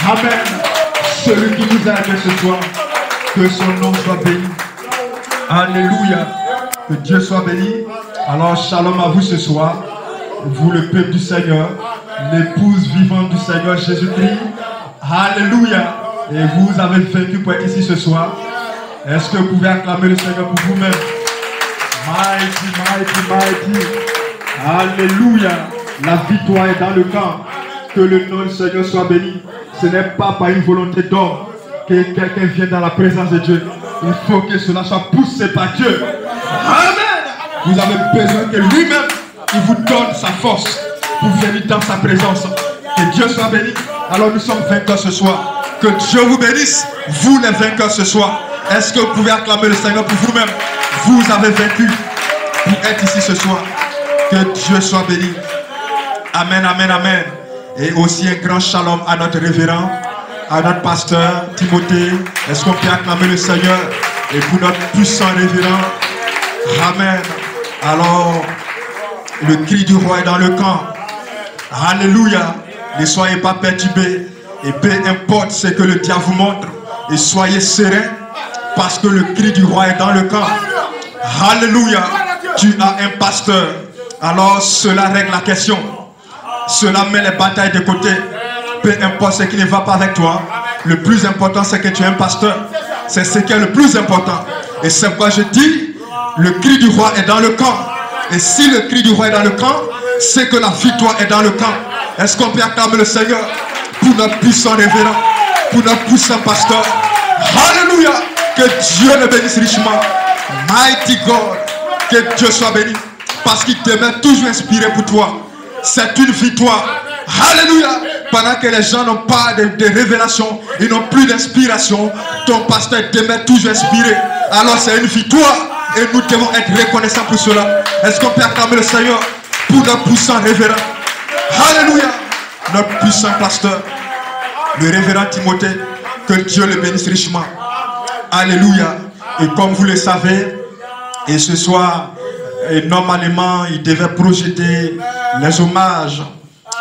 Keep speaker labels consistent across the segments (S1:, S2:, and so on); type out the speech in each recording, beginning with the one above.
S1: Amen. Celui qui nous a aidés ce soir, que son nom soit béni. Alléluia. Que Dieu soit béni. Alors, shalom à vous ce soir. Vous, le peuple du Seigneur, l'épouse vivante du Seigneur Jésus-Christ. Alléluia. Et vous avez vaincu pour être ici ce soir. Est-ce que vous pouvez acclamer le Seigneur pour vous-même? Mighty, mighty, mighty. Alléluia. La victoire est dans le camp. Que le nom du Seigneur soit béni. Ce n'est pas par une volonté d'homme que quelqu'un vienne dans la présence de Dieu. Il faut que cela soit poussé par Dieu. Amen. Vous avez besoin que lui-même, il vous donne sa force pour venir dans sa présence. Que Dieu soit béni. Alors nous sommes vainqueurs ce soir. Que Dieu vous bénisse. Vous les vainqueurs ce soir. Est-ce que vous pouvez acclamer le Seigneur pour vous-même? Vous avez vaincu pour être ici ce soir. Que Dieu soit béni. Amen, amen, amen. Et aussi un grand shalom à notre révérend, à notre pasteur Timothée. Est-ce qu'on peut acclamer le Seigneur? Et pour notre puissant révérend. Amen. Alors, le cri du roi est dans le camp. Alléluia. Ne soyez pas perturbés. Et peu importe ce que le diable vous montre. Et soyez sereins. Parce que le cri du roi est dans le camp. Alléluia. Tu as un pasteur. Alors cela règle la question. Cela met les batailles de côté. Peu importe ce qui ne va pas avec toi. Le plus important c'est que tu es un pasteur. C'est ce qui est le plus important. Et c'est pourquoi je dis, le cri du roi est dans le camp. Et si le cri du roi est dans le camp, c'est que la victoire est dans le camp. Est-ce qu'on peut acclamer le Seigneur pour notre puissant révérend, pour notre puissant pasteur? Alléluia. Que Dieu le bénisse richement. Mighty God. Que Dieu soit béni. Parce qu'il te met toujours inspiré pour toi. C'est une victoire. Alléluia. Pendant que les gens n'ont pas de révélation, ils n'ont plus d'inspiration, ton pasteur te met toujours inspiré. Alors c'est une victoire. Et nous devons être reconnaissants pour cela. Est-ce qu'on peut acclamer le Seigneur pour notre puissant révérend? Alléluia. Notre puissant pasteur, le révérend Timothée. Que Dieu le bénisse richement. Alléluia. Et comme vous le savez, et ce soir, et normalement, il devait projeter les hommages,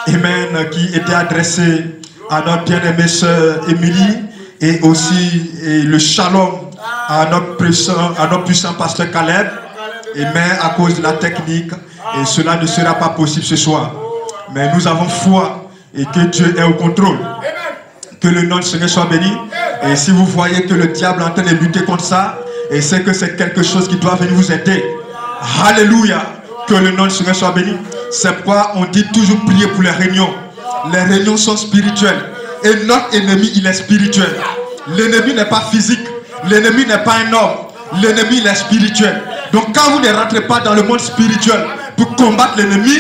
S1: amen, qui étaient adressés à notre bien-aimée sœur Émilie, et aussi le shalom à notre puissant pasteur Caleb. Mais à cause de la technique, et cela ne sera pas possible ce soir. Mais nous avons foi et que Dieu est au contrôle. Que le nom du Seigneur soit béni. Et si vous voyez que le diable est en train de lutter contre ça, et c'est que c'est quelque chose qui doit venir vous aider. Alléluia. Que le nom du Seigneur soit béni. C'est pourquoi on dit toujours prier pour les réunions. Les réunions sont spirituelles. Et notre ennemi, il est spirituel. L'ennemi n'est pas physique. L'ennemi n'est pas un homme. L'ennemi, il est spirituel. Donc quand vous ne rentrez pas dans le monde spirituel pour combattre l'ennemi,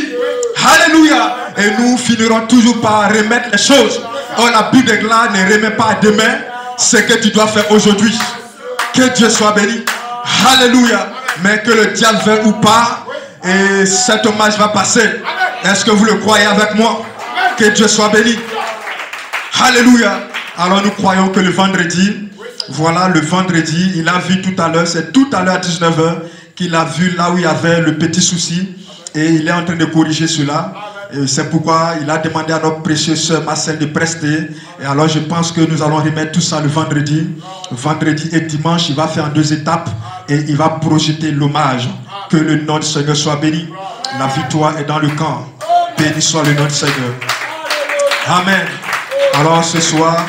S1: alléluia. Et nous finirons toujours par remettre les choses. Oh, la Bible déclare, ne remets pas à demain ce que tu dois faire aujourd'hui. Que Dieu soit béni. Alléluia. Mais que le diable veuille ou pas, et cet hommage va passer. Est-ce que vous le croyez avec moi? Que Dieu soit béni. Alléluia. Alors nous croyons que le vendredi, voilà le vendredi, il a vu tout à l'heure, c'est tout à l'heure à 19 h qu'il a vu là où il y avait le petit souci. Et il est en train de corriger cela. C'est pourquoi il a demandé à notre précieuse sœur Marcel de prester. Et alors je pense que nous allons remettre tout ça le vendredi. Vendredi et dimanche, il va faire en 2 étapes. Et il va projeter l'hommage. Que le nom du Seigneur soit béni. La victoire est dans le camp. Béni soit le nom du Seigneur. Amen. Alors ce soir,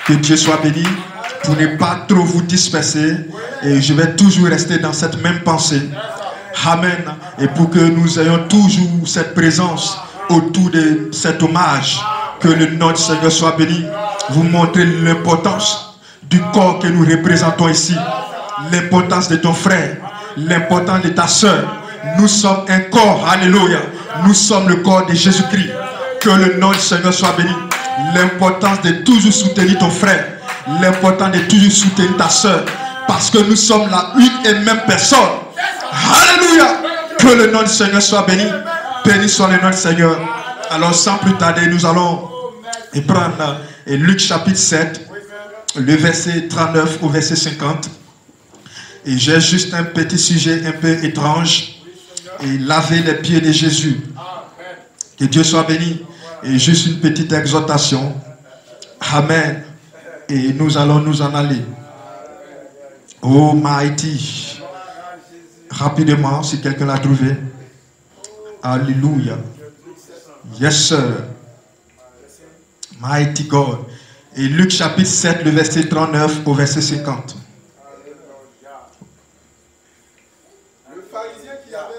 S1: que Dieu soit béni. Pour ne pas trop vous disperser. Et je vais toujours rester dans cette même pensée. Amen. Et pour que nous ayons toujours cette présence autour de cet hommage, que le nom du Seigneur soit béni. Vous montrez l'importance du corps que nous représentons ici. L'importance de ton frère. L'importance de ta soeur. Nous sommes un corps. Alléluia. Nous sommes le corps de Jésus-Christ. Que le nom du Seigneur soit béni. L'importance de toujours soutenir ton frère. L'importance de toujours soutenir ta soeur. Parce que nous sommes la une et même personne. Alléluia. Que le nom du Seigneur soit béni. Béni soit le nom du Seigneur. Alors sans plus tarder, nous allons prendre Luc chapitre 7, le verset 39 au verset 50. Et j'ai juste un petit sujet un peu étrange. Et laver les pieds de Jésus. Que Dieu soit béni. Et juste une petite exhortation. Amen. Et nous allons nous en aller. Oh mighty. Rapidement, si quelqu'un l'a trouvé. Alléluia. Yes, sir. Mighty God. Et Luc chapitre 7, le verset 39 au verset 50.
S2: Le pharisien qui avait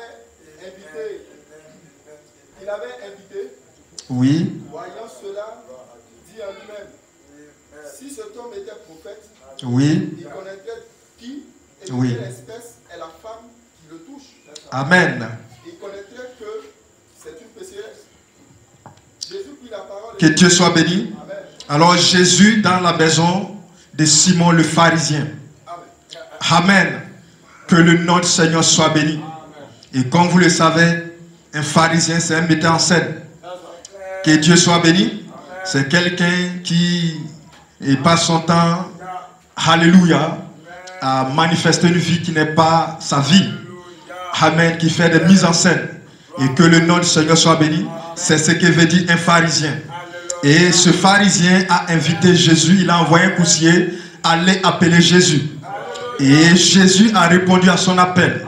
S2: invité,
S1: oui.
S2: Voyant cela, dit en lui-même, si cet homme était prophète,
S1: oui.
S2: il connaîtrait qui et de
S1: oui.
S2: quelle espèce est la femme qui le touche.
S1: Amen.
S2: Il connaîtrait que c'est une pécheresse. Jésus prit la parole.
S1: Que Dieu soit béni.
S2: Amen.
S1: Alors Jésus dans la maison de Simon le pharisien. Amen. Que le nom du Seigneur soit béni. Et comme vous le savez, un pharisien c'est un metteur en scène. Que Dieu soit béni. C'est quelqu'un qui passe son temps, alléluia, à manifester une vie qui n'est pas sa vie. Amen. Qui fait des mises en scène. Et que le nom du Seigneur soit béni. C'est ce que veut dire un pharisien. Et ce pharisien a invité Jésus. Il a envoyé un coursier aller appeler Jésus. Et Jésus a répondu à son appel.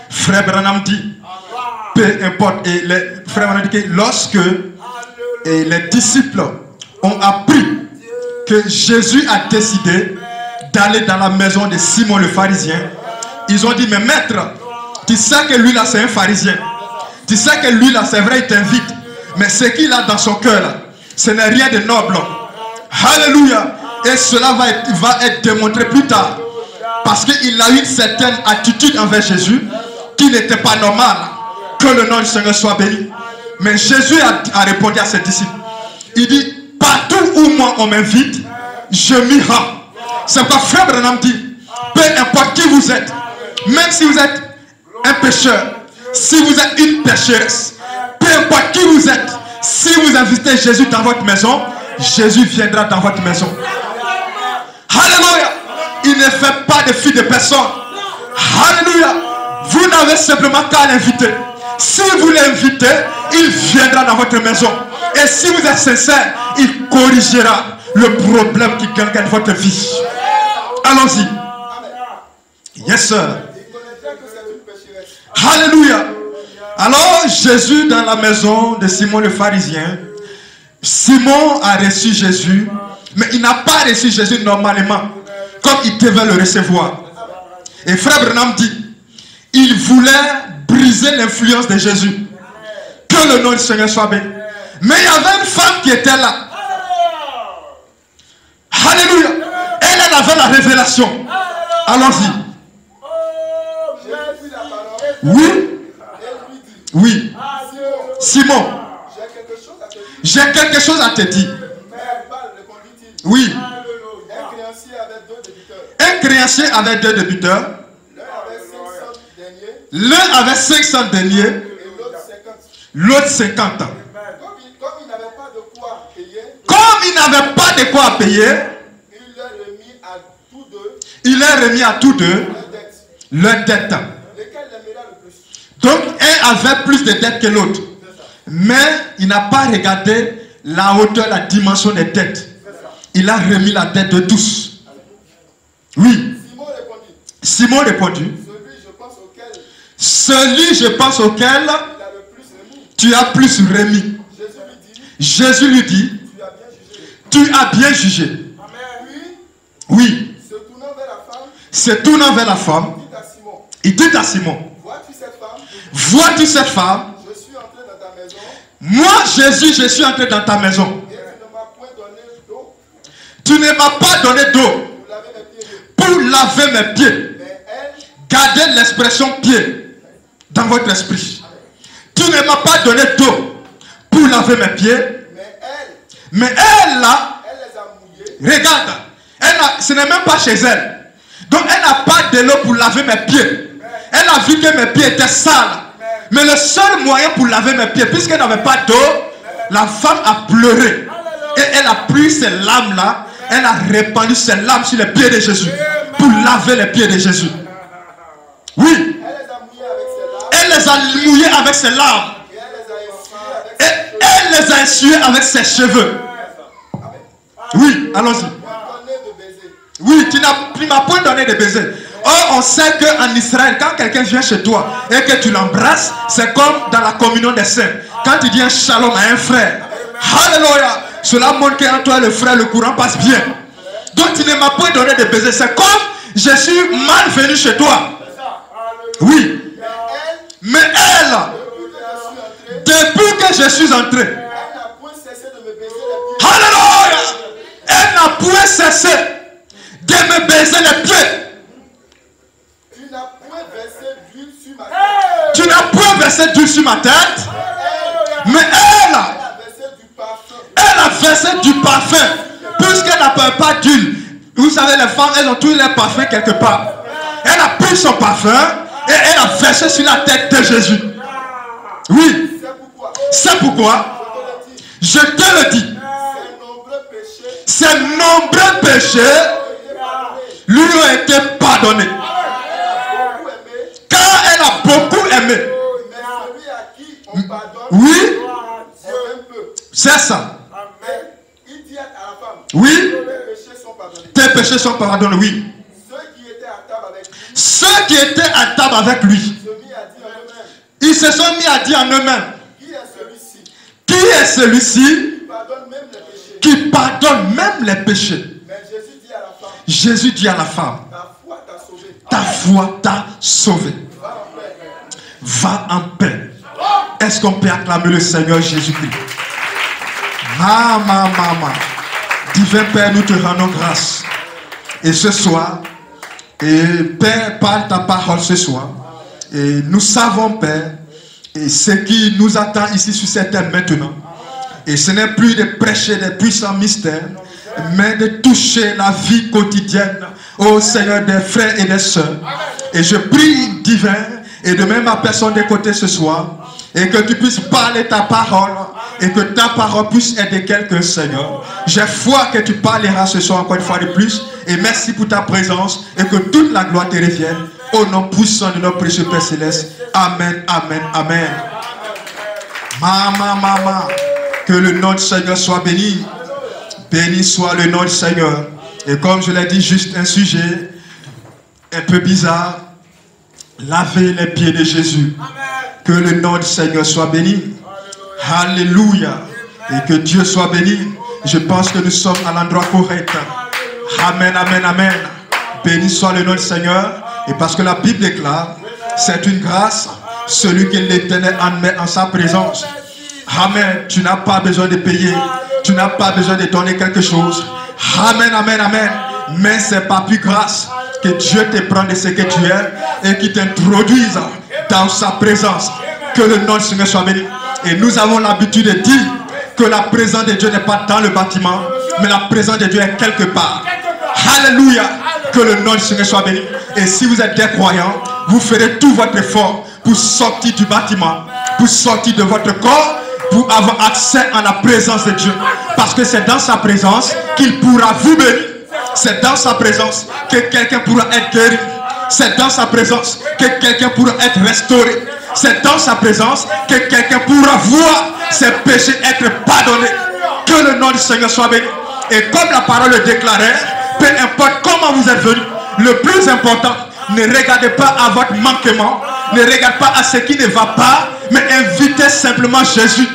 S1: Frère Branham dit, peu importe. Et frère Branham dit que lorsque les disciples ont appris que Jésus a décidé d'aller dans la maison de Simon le pharisien, ils ont dit, mais maître, tu sais que lui là c'est un pharisien. Tu sais que lui là c'est vrai, il t'invite. Mais ce qu'il a dans son cœur là, ce n'est rien de noble. Alléluia. Et cela va être démontré plus tard. Parce qu'il a eu une certaine attitude envers Jésus qui n'était pas normale. Que le nom du Seigneur soit béni. Mais Jésus a répondu à ses disciples. Il dit, partout où moi on m'invite, je m'y rends. C'est quoi frère Branham dit. Peu importe qui vous êtes, même si vous êtes un pécheur, si vous êtes une pécheresse, peu importe qui vous êtes, si vous invitez Jésus dans votre maison, Jésus viendra dans votre maison. Alléluia. Il ne fait pas de fi de personne. Alléluia. Vous n'avez simplement qu'à l'inviter. Si vous l'invitez, il viendra dans votre maison. Et si vous êtes sincère, il corrigera le problème qui gagne votre vie. Allons-y. Yes, sir. Alléluia. Alors Jésus dans la maison de Simon le pharisien, Simon a reçu Jésus, mais il n'a pas reçu Jésus normalement, comme il devait le recevoir. Et frère Branham dit, il voulait briser l'influence de Jésus. Que le nom du Seigneur soit béni. Mais il y avait une femme qui était là. Alléluia. Elle avait la révélation. Allons-y. Oui. Oui. Simon. J'ai quelque chose à te dire. Oui. Un créancier avait deux débiteurs. L'un avait 500 deniers. L'autre 50 ans. Comme il n'avait pas de quoi payer, il a remis à tous deux leur dette. Donc, un avait plus de dettes que l'autre. Mais il n'a pas regardé la hauteur, la dimension des dettes. Il a remis la dette de tous. Oui. Simon répondit. Celui, je pense, auquel tu as plus remis. Jésus lui dit, tu as bien jugé. Oui. Se tournant vers la femme, il dit à Simon, vois-tu cette femme? Moi, Jésus, je suis entré dans ta maison. Tu ne m'as pas donné d'eau pour laver mes pieds. Gardez l'expression pied dans votre esprit. Tu ne m'as pas donné d'eau pour laver mes pieds. Mais elle, là, regarde, ce n'est même pas chez elle. Donc, elle n'a pas de l'eau pour laver mes pieds. Elle a vu que mes pieds étaient sales. Mais le seul moyen pour laver mes pieds, puisqu'elle n'avait pas d'eau, la femme a pleuré. Et elle a pris ces larmes-là, elle a répandu ces larmes sur les pieds de Jésus. Pour laver les pieds de Jésus. Oui. Elle les a mouillés avec ses larmes. Et elle les a essuyés avec ses cheveux. Oui, allons-y. Oui, tu ne m'as point donné de baiser. Or, on sait qu'en Israël, quand quelqu'un vient chez toi et que tu l'embrasses, c'est comme dans la communion des saints. Quand tu dis un shalom à un frère, alléluia, cela montre qu'entre toi et le frère, le courant passe bien. Donc, tu ne m'as point donné de baiser. C'est comme je suis mal venu chez toi. Oui. Mais elle, depuis que je suis entré, alléluia, elle n'a point cessé de me baiser les pieds. Tu n'as point versé d'huile sur ma tête. Mais elle a versé du parfum. Puisqu'elle n'a pas d'huile. Vous savez, les femmes, elles ont tous les parfums quelque part. Elle a pris son parfum et elle a versé sur la tête de Jésus. Oui. C'est pourquoi je te le dis. Ces nombreux péchés lui ont été pardonnés. Car elle a beaucoup aimé. Oui. C'est ça. Oui. Tes péchés sont pardonnés. Oui. Ceux qui étaient à table avec lui, ils se sont mis à dire en eux-mêmes, qui est celui-ci qui pardonne même les péchés? Jésus dit à la femme, ta foi t'a sauvé. Va en paix. Est-ce qu'on peut acclamer le Seigneur Jésus-Christ? Maman. Divin Père, nous te rendons grâce. Et ce soir, et Père, parle ta parole ce soir. Et nous savons, Père, et ce qui nous attend ici sur cette terre maintenant. Et ce n'est plus de prêcher des puissants mystères, mais de toucher la vie quotidienne au Seigneur des frères et des sœurs. Et je prie, divin, et de même ma personne des côtés ce soir, et que tu puisses parler ta parole, et que ta parole puisse aider quelqu'un, Seigneur. J'ai foi que tu parleras ce soir encore une fois de plus, et merci pour ta présence, et que toute la gloire te revienne, au nom puissant de notre précieux Père Céleste. Amen, amen, amen. Maman, que le nom du Seigneur soit béni. Béni soit le nom du Seigneur. Et comme je l'ai dit, juste un sujet un peu bizarre. Laver les pieds de Jésus. Que le nom du Seigneur soit béni. Alléluia. Et que Dieu soit béni. Je pense que nous sommes à l'endroit correct. Amen, amen, amen. Béni soit le nom du Seigneur. Et parce que la Bible déclare, c'est une grâce, celui que l'Éternel admet en sa présence. Amen. Tu n'as pas besoin de payer. Tu n'as pas besoin de donner quelque chose. Amen, amen, amen. Mais c'est pas plus grâce que Dieu te prend de ce que tu es et qui t'introduise dans sa présence. Que le nom du Seigneur soit béni. Et nous avons l'habitude de dire que la présence de Dieu n'est pas dans le bâtiment, mais la présence de Dieu est quelque part. Alléluia. Que le nom du Seigneur soit béni. Et si vous êtes des croyants, vous ferez tout votre effort pour sortir du bâtiment, pour sortir de votre corps, pour avoir accès à la présence de Dieu. Parce que c'est dans sa présence qu'il pourra vous bénir. C'est dans sa présence que quelqu'un pourra être guéri. C'est dans sa présence que quelqu'un pourra être restauré. C'est dans sa présence que quelqu'un pourra voir ses péchés être pardonnés. Que le nom du Seigneur soit béni. Et comme la parole le déclarait, peu importe comment vous êtes venu, le plus important, ne regardez pas à votre manquement, ne regardez pas à ce qui ne va pas, mais invitez simplement Jésus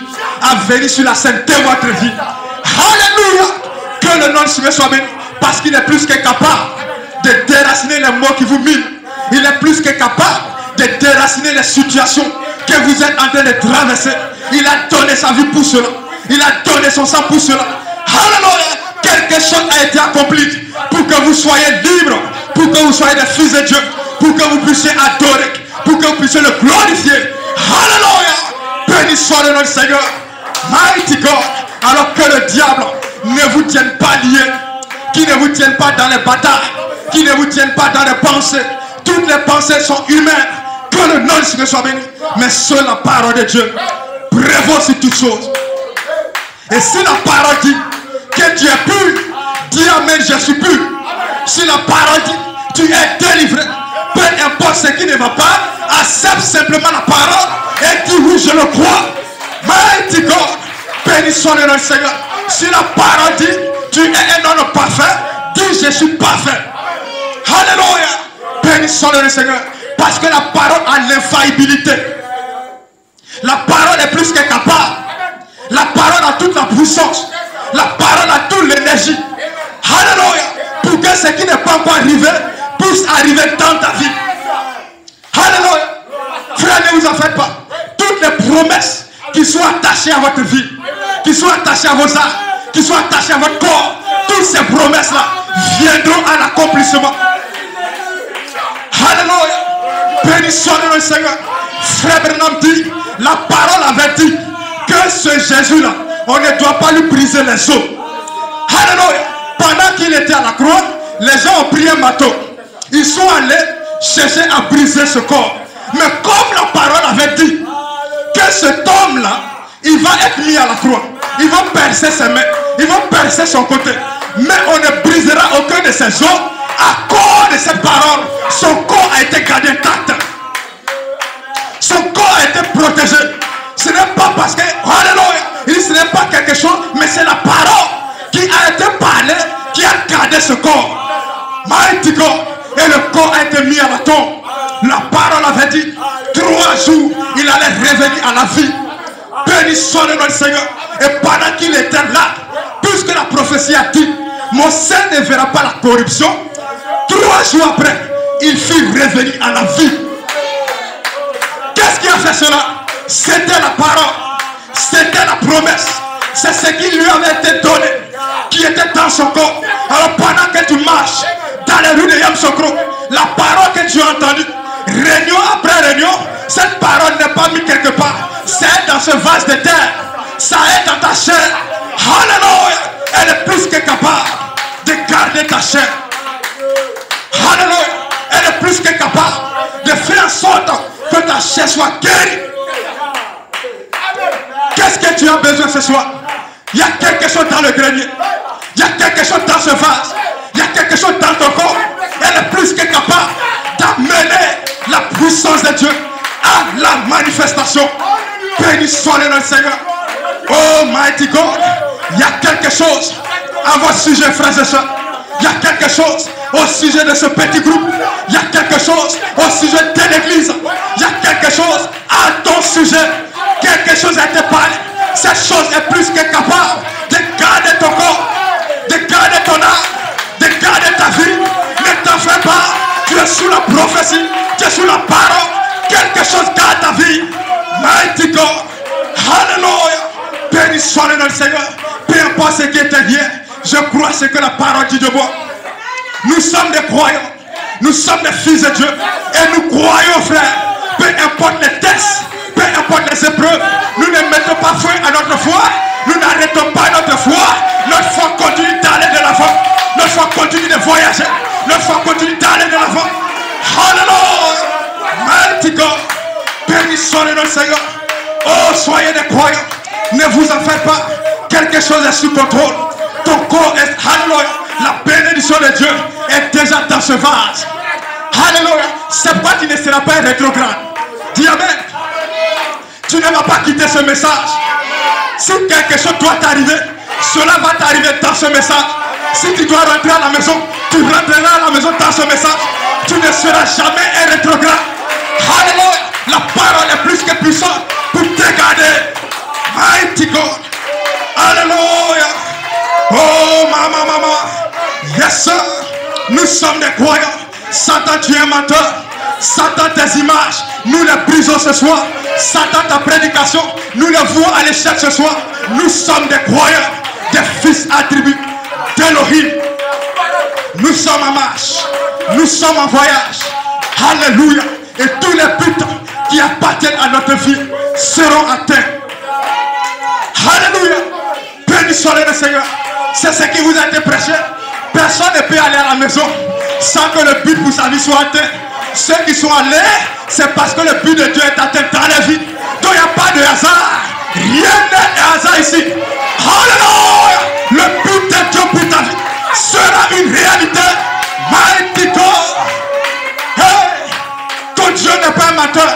S1: à venir sur la scène de votre vie. Alléluia. Que le nom du Seigneur soit béni. Parce qu'il est plus que capable de déraciner les mots qui vous minent. Il est plus que capable de déraciner les situations que vous êtes en train de traverser. Il a donné sa vie pour cela. Il a donné son sang pour cela. Alléluia. Quelque chose a été accompli pour que vous soyez libres, pour que vous soyez des fils de Dieu, pour que vous puissiez adorer, pour que vous puissiez le glorifier. Alléluia. Béni soit le nom du Seigneur. Mighty God. Alors que le diable ne vous tienne pas lié, qui ne vous tienne pas dans les batailles, qui ne vous tienne pas dans les pensées. Toutes les pensées sont humaines. Que le nom du Seigneur soit béni. Mais seule la parole de Dieu prévaut sur toutes choses. Et si la parole dit que tu es pur, dis amen, je suis pur. Si la parole dit tu es délivré, peu importe ce qui ne va pas, accepte simplement la parole et dis oui, je le crois. Mighty God, béni soit le nom du Seigneur. Si la parole dit, tu es un homme parfait, dis, je suis parfait. Alléluia. Béni soit le nom du Seigneur. Parce que la parole a l'infaillibilité. La parole est plus que capable. La parole a toute la puissance. La parole a toute l'énergie. Alléluia. Pour que ce qui n'est pas encore arrivé puisse arriver dans ta vie. Alléluia. Frère, ne vous en faites pas. Toutes les promesses qui sont attachées à votre vie, qui sont attachées à vos âmes, qui sont attachées à votre corps, toutes ces promesses-là viendront à l'accomplissement. Alléluia. Béni soit le Seigneur. Frère Branham dit, la parole avait dit que ce Jésus-là, on ne doit pas lui briser les os. Alléluia. Pendant qu'il était à la croix, les gens ont pris un marteau. Ils sont allés chercher à briser ce corps. Mais comme la parole avait dit que cet homme-là, il va être mis à la croix. Ils vont percer ses mains. Ils vont percer son côté. Mais on ne brisera aucun de ses os. À cause de cette parole, son corps a été gardé intact. Son corps a été protégé. Ce n'est pas parce que, alléluia, il dit ce n'est pas quelque chose, mais c'est la parole qui a été parlée, qui a gardé ce corps. Mighty God. Et le corps a été mis à la tombe. La parole avait dit, 3 jours, il allait revenir à la vie. Béni soit le nom du Seigneur. Et pendant qu'il était là, puisque la prophétie a dit, mon sein ne verra pas la corruption, 3 jours après, il fut revenu à la vie. Qu'est-ce qui a fait cela? C'était la parole. C'était la promesse. C'est ce qui lui avait été donné, qui était dans son corps. Alors pendant que tu marches dans les rues de Yamsokro, la parole que tu as entendue, réunion après réunion, cette parole n'est pas mise quelque part. C'est dans ce vase de terre. Ça est dans ta chair. Alléluia. Elle est plus que capable de garder ta chair. Alléluia. Elle est plus que capable de faire en sorte que ta chair soit guérie. Qu'est-ce que tu as besoin ce soir? Il y a quelque chose dans le grenier. Il y a quelque chose dans ce vase. Il y a quelque chose dans ton corps. Elle est plus que capable d'amener la puissance de Dieu à la manifestation. Béni soit le nom du Seigneur. Oh mighty God. Il y a quelque chose à votre sujet, frères et sœurs. Il y a quelque chose au sujet de ce petit groupe. Il y a quelque chose au sujet de l'église. Il y a quelque chose à ton sujet. Quelque chose a été parlé. Cette chose est plus que capable de garder ton corps, de garder ton âme, de garder ta vie. Ne t'en fais pas. Tu es sous la prophétie. Tu es sous la parole. Quelque chose garde ta vie. Mighty God. Alléluia. Béni soit le nom du Seigneur. Peu importe ce qui était hier, je crois ce que la parole dit de moi. Nous sommes des croyants. Nous sommes des fils de Dieu. Et nous croyons, frère. Peu importe les tests, peu importe les épreuves, nous ne mettons pas fin à notre foi. Nous n'arrêtons pas notre foi. Notre foi continue d'aller de l'avant. Notre foi continue de voyager. Notre foi continue d'aller de l'avant. Hallelujah. Mighty God. Béni soit le nom du Seigneur. Oh, soyez des croyants. Ne vous en faites pas. Quelque chose est sous contrôle. Ton corps est, hallelujah, la bénédiction de Dieu est déjà dans ce vase. Alléluia. C'est pas tu ne seras pas un rétrograde. Dis amen. Tu ne vas pas quitter ce message. Si quelque chose doit t'arriver, cela va t'arriver dans ce message. Si tu dois rentrer à la maison, tu rentreras à la maison dans ce message. Tu ne seras jamais un rétrograde. Alléluia. La parole est plus que puissante pour te garder. Mighty God. Alléluia. Oh maman. Yes sir. Nous sommes des croyants. Satan, tu es un menteur. Satan, tes images, nous les brisons ce soir. Satan, ta prédication, nous les voulons à l'échec ce soir. Nous sommes des croyants, des fils attribués d'Elohim. Nous sommes en marche. Nous sommes en voyage. Alléluia. Et tous les buts qui appartiennent à notre vie seront atteints. Alléluia. Béni soit le Seigneur. C'est ce qui vous a été prêché. Personne ne peut aller à la maison sans que le but pour sa vie soit atteint. Ceux qui sont allés, c'est parce que le but de Dieu est atteint dans la vie. Donc il n'y a pas de hasard. Rien n'est hasard ici. Alléluia. Le but de Dieu pour ta vie sera une réalité. Mighty God. Hey. Ton Dieu n'est pas un menteur,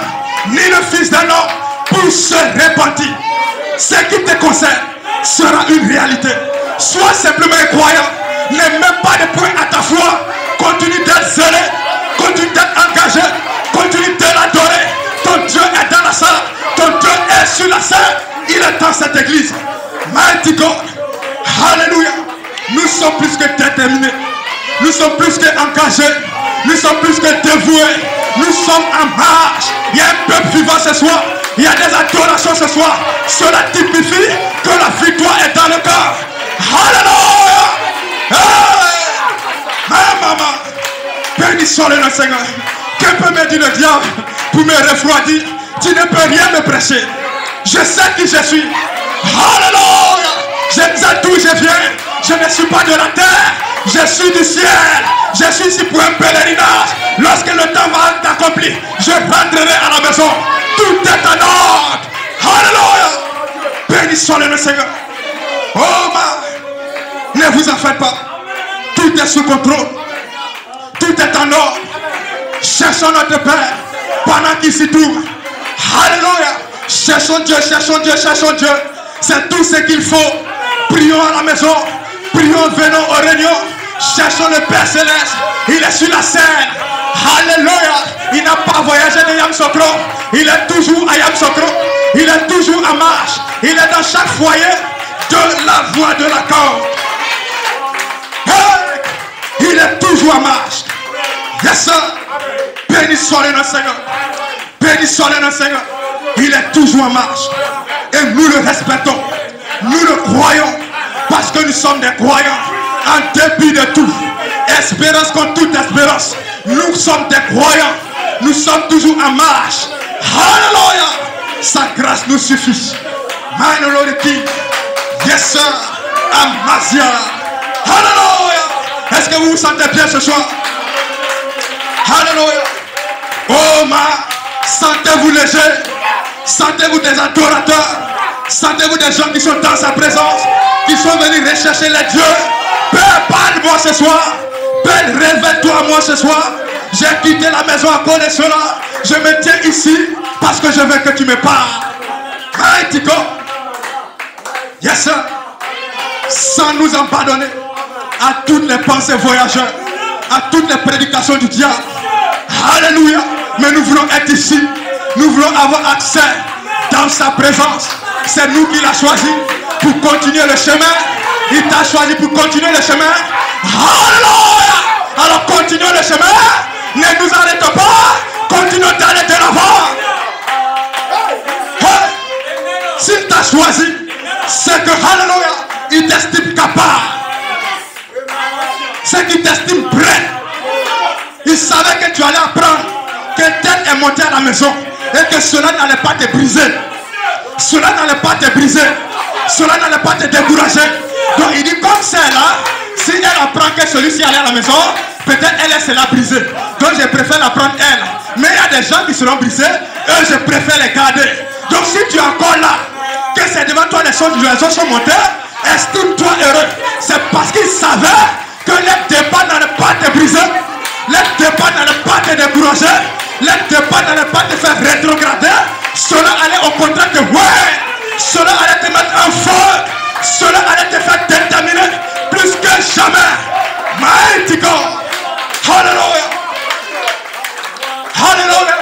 S1: ni le fils d'un homme pour se repentir. Ce qui te concerne, sera une réalité. Sois simplement un croyant. N'aie même pas de point à ta foi. Continue d'être zélé. Continue d'être engagé. Continue de l'adorer. Ton Dieu est dans la salle. Ton Dieu est sur la scène. Il est dans cette église. Mighty God. Alléluia. Nous sommes plus que déterminés. Nous sommes plus que engagés. Nous sommes plus que dévoués. Nous sommes en marche. Il y a un peuple vivant ce soir. Il y a des adorations ce soir. Cela typifie que la victoire est dans le cœur. Alléluia. Hey, maman. Béni soit le nom Seigneur. Que peut me dire le diable pour me refroidir? Tu ne peux rien me prêcher. Je sais qui je suis. Alléluia. Je sais d'où je viens. Je ne suis pas de la terre. Je suis du ciel. Je suis ici pour un pèlerinage. Lorsque le temps va être accompli, je rentrerai à la maison. Tout est en ordre. Alléluia. Béni soit le Seigneur. Oh ma. Ne vous en faites pas. Tout est sous contrôle. Tout est en ordre. Cherchons notre Père pendant qu'il s'y trouve. Alléluia. Cherchons Dieu, cherchons Dieu, cherchons Dieu. C'est tout ce qu'il faut. Prions à la maison. Prions, venons aux réunions. Cherchons le Père Céleste. Il est sur la scène. Alléluia. Il n'a pas voyagé de Yamoussoukro. Il est toujours à Yamoussoukro. Il est toujours en marche. Il est dans chaque foyer de la voie de la corde. Hey, il est toujours en marche. Yes sir. Béni soit le nom Seigneur. Béni soit le nom Seigneur. Il est toujours en marche. Et nous le respectons. Nous le croyons. Parce que nous sommes des croyants. En dépit de tout. Espérance contre toute espérance. Nous sommes des croyants. Nous sommes toujours en marche. Alléluia. Sa grâce nous suffit. My Lord King. Yes sir. Amazia. Alléluia. Est-ce que vous vous sentez bien ce soir? Alléluia. Oh ma. Sentez-vous léger. Sentez-vous des adorateurs. Sentez-vous des gens qui sont dans sa présence. Qui sont venus rechercher les dieux. Père, parle-moi ce soir. Père, révèle-toi moi ce soir. J'ai quitté la maison à cause de cela. Je me tiens ici parce que je veux que tu me parles. Mighty God. Yes sir. Sans nous abandonner à toutes les pensées voyageurs, à toutes les prédications du diable. Alléluia. Mais nous voulons être ici. Nous voulons avoir accès dans sa présence. C'est nous qui l'a choisi pour continuer le chemin. Il t'a choisi pour continuer le chemin. Alléluia. Alors continuons le chemin. Ne nous arrêtons pas. Continuons d'aller de l'avant. Hey. S'il t'a choisi, c'est que Alléluia, il t'estime capable. C'est qu'il t'estime prêt. Il savait que tu allais apprendre que tel est monté à la maison et que cela n'allait pas te briser. Cela n'allait pas te briser. Cela n'allait pas te décourager. Donc il dit comme c'est là, si elle apprend que celui-ci allait à la maison, peut-être elle se l'a brisé. Donc je préfère la prendre elle. Mais il y a des gens qui seront brisés, eux je préfère les garder. Donc si tu es encore là, que c'est devant toi les choses sont montées, estime-toi heureux. C'est parce qu'il savait que les débats n'allaient pas te briser, les débats n'allaient pas te décourager, les débats n'allaient pas te faire rétrograder. Cela allait au contraire te cela allait te mettre en feu. Cela allait te faire déterminer plus que jamais. Mighty God. Hallelujah. Hallelujah.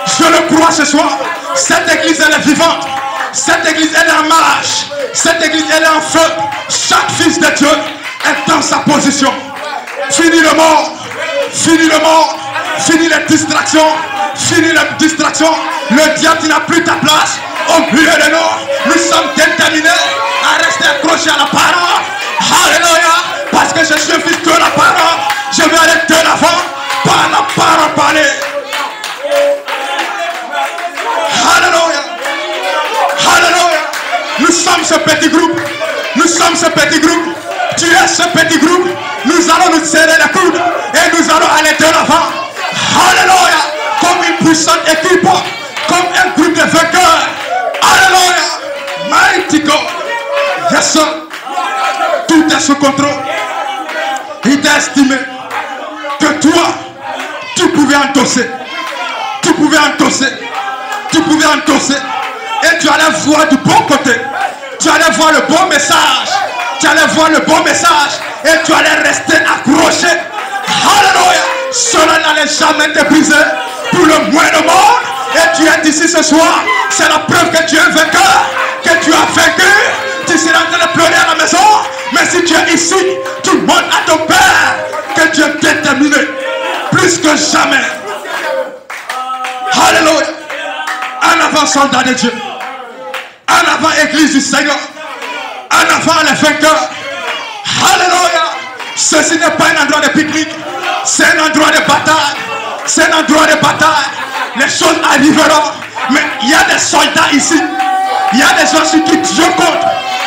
S1: Je le crois ce soir. Cette église elle est vivante. Cette église elle est en marche. Cette église elle est en feu. Chaque fils de Dieu est dans sa position. Fini le monde. Fini le monde. Fini les distractions. Fini les distractions. Le diable tu n'as plus ta place. Au milieu de nous, nous sommes déterminés à rester accrochés à la parole. Alléluia. Parce que je suis un fils de la parole. Je vais aller de l'avant par la parole parler. Alléluia. Alléluia. Nous sommes ce petit groupe. Nous sommes ce petit groupe. Tu es ce petit groupe. Nous allons nous serrer les coudes et nous allons aller de l'avant. Alléluia. Comme une puissante équipe. Comme un groupe de vainqueurs. Alléluia. Mighty God. Yes sir. Tout est sous contrôle. Il t'a estimé que toi, tu pouvais endosser. Tu pouvais endosser. Tu pouvais endosser. Et tu allais voir du bon côté. Tu allais voir le bon message. Tu allais voir le bon message. Et tu allais rester accroché. Alléluia. Cela n'allait jamais te briser. Pour le moins de monde. Et tu es ici ce soir. C'est la preuve que tu es vainqueur. Que tu as vaincu. Tu seras en train de pleurer à la maison. Mais si tu es ici, tu montres à ton Père que tu es déterminé. Plus que jamais. Alléluia. En avant, soldat de Dieu. En avant, église du Seigneur. En avant, les vainqueurs. Alléluia. Ceci n'est pas un endroit de pique-nique. C'est un endroit de bataille. C'est un endroit de bataille. Les choses arriveront. Mais il y a des soldats ici. Il y a des gens sur qui Dieu compte.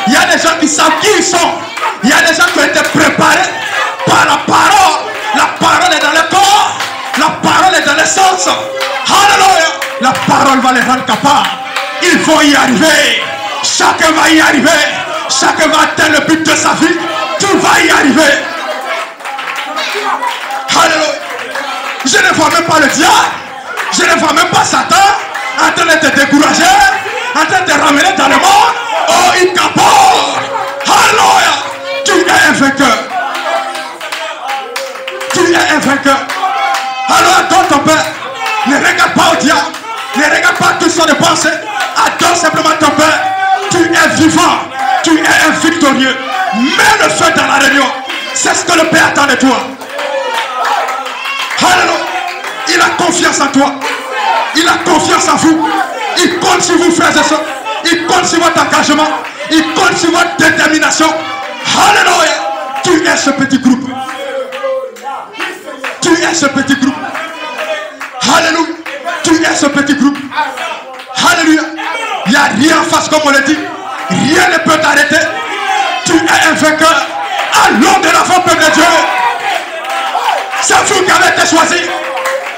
S1: Il y a des gens qui savent qui ils sont. Il y a des gens qui ont été préparés par la parole. La parole est dans le corps. La parole est dans le sens. Alléluia. La parole va les rendre capables. Ils vont y arriver. Chacun va y arriver. Chacun va atteindre le but de sa vie. Tu vas y arriver. Alléluia. Je ne vois même pas le diable. Je ne vois même pas Satan en train de te décourager, en train de te ramener dans le monde. Oh, il capote. Alléluia. Tu es un vainqueur. Tu es un vainqueur. Alors adore ton Père. Ne regarde pas au diable. Ne regarde pas tout son de pensée. Adore simplement ton Père. Tu es vivant. Tu es un victorieux. Mets le feu dans la réunion. C'est ce que le Père attend de toi. Alléluia. Il a confiance en toi. Il a confiance en vous. Il compte sur vous, frères et sœurs. Il compte sur votre engagement. Il compte sur votre détermination. Alléluia. Tu es ce petit groupe. Tu es ce petit groupe. Alléluia. Tu es ce petit groupe. Alléluia. Il n'y a rien en face, comme on le dit. Rien ne peut t'arrêter. Tu es un vainqueur. Allons de l'avant, peuple de Dieu. C'est vous qui avez été choisi.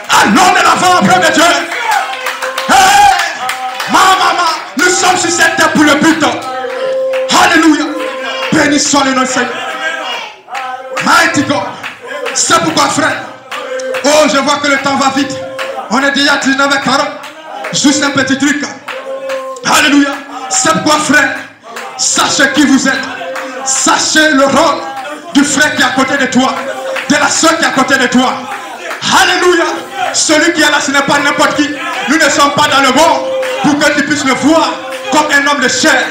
S1: Allons de l'avant, peuple de Dieu. Hey, maman, nous sommes sur cette terre pour le but. Alléluia. Béni soit le nom du Seigneur. Mighty God. C'est pourquoi, frère. Oh, je vois que le temps va vite. On est déjà 19h40. Juste un petit truc. Alléluia. C'est pourquoi, frère, sachez qui vous êtes. Sachez le rôle du frère qui est à côté de toi, de la soeur qui est à côté de toi. Alléluia. Celui qui est là, ce n'est pas n'importe qui. Nous ne sommes pas dans le monde pour que tu puisses le voir comme un homme de chair.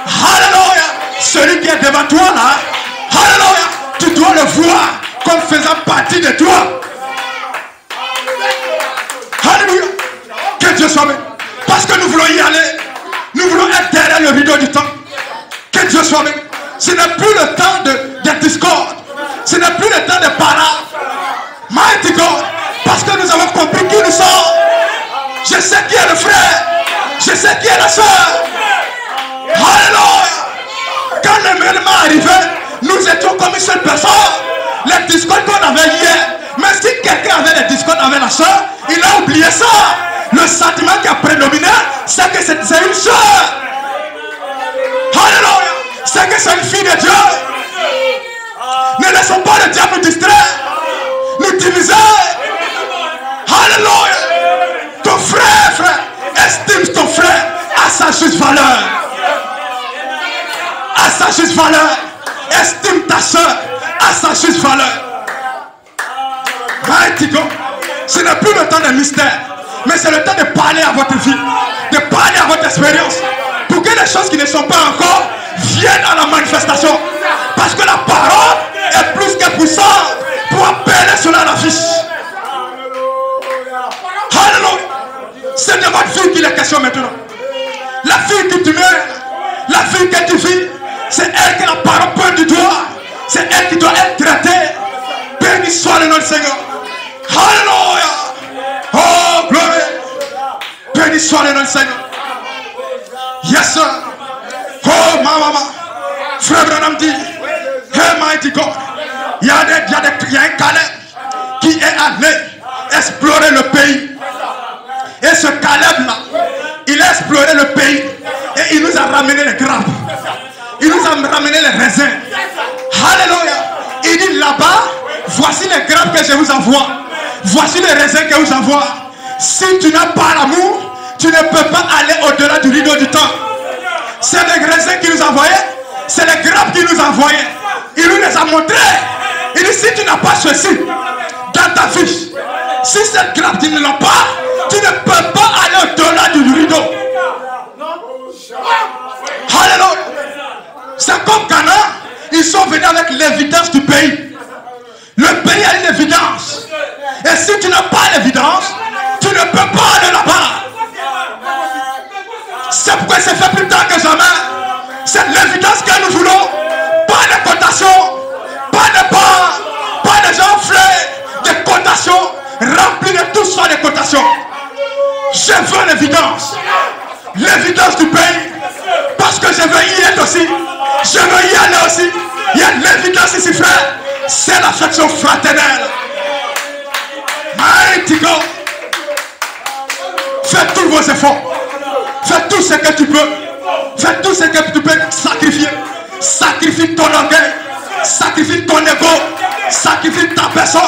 S1: Alléluia. Celui qui est devant toi là, alléluia, tu dois le voir comme faisant partie de toi. Alléluia. Que Dieu soit béni. Parce que nous voulons y aller. Nous voulons être derrière le rideau du temps. Que Dieu soit béni. Ce n'est plus le temps de discorde. Ce n'est plus le temps de parade. Mighty God. Parce que nous avons compris qui nous sommes. Je sais qui est le frère. Je sais qui est la soeur. Alléluia. Quand l'événement arrivait, nous étions comme une seule personne. Les discordes qu'on avait hier. Mais si quelqu'un avait des discordes avec la soeur, il a oublié ça. Le sentiment qui a prédominé, c'est que c'est une soeur. Alléluia. C'est que c'est une fille de Dieu. Ne laissons pas le diable nous distraire, nous diviser. Alléluia. Ton frère, estime ton frère à sa juste valeur. À sa juste valeur. Estime ta soeur à sa juste valeur. Mighty God. Ce n'est plus le temps de mystère, mais c'est le temps de parler à votre vie, de parler à votre expérience, pour que les choses qui ne sont pas encore viennent à la manifestation. Parce que la parole est plus que puissante pour appeler cela à la vie. Alléluia. C'est de votre vie qu'il est question maintenant. La vie que tu mènes, la vie que tu vis, c'est elle que la parole pointe du doigt. C'est elle qui doit être traitée. Béni soit le nom du Seigneur. Alléluia. Oh, gloire. Béni soit le nom du Seigneur. Yes, sir. Oh, ma maman. Frère Branham dit, hey, mighty God. Il y a un Caleb qui est allé explorer le pays. Et ce Caleb-là, il a exploré le pays. Et il nous a ramené les grappes. Il nous a ramené les raisins. Alléluia. Il dit là-bas, voici les grappes que je vous envoie. Voici les raisins que je vous envoie. Si tu n'as pas l'amour, tu ne peux pas aller au-delà du rideau du temps. C'est les raisins qu'il nous a envoyés, c'est les grappes qui nous a envoyés. Il nous les a montrés. Il dit, si tu n'as pas ceci dans ta fiche, si cette grappe tu ne l'as pas, tu ne peux pas aller au-delà du rideau. Alléluia. C'est comme Canaan, ils sont venus avec l'évidence du pays. Le pays a une évidence. Et si tu n'as pas l'évidence, tu ne peux pas aller là-bas. C'est pourquoi c'est fait plus tard que jamais. C'est l'évidence que nous voulons. Pas de cotation, pas de bar, pas de gens fleurs, des cotations remplies de tout sortes de cotations. Je veux l'évidence. L'évidence du pays. Parce que je veux y être aussi. Je veux y aller aussi. Il y a l'évidence ici, frère. C'est l'affection fraternelle. Mighty God. Fais tous vos efforts. Fais tout ce que tu peux. Fais tout ce que tu peux sacrifier. Sacrifie ton orgueil. Sacrifie ton ego. Sacrifie ta personne.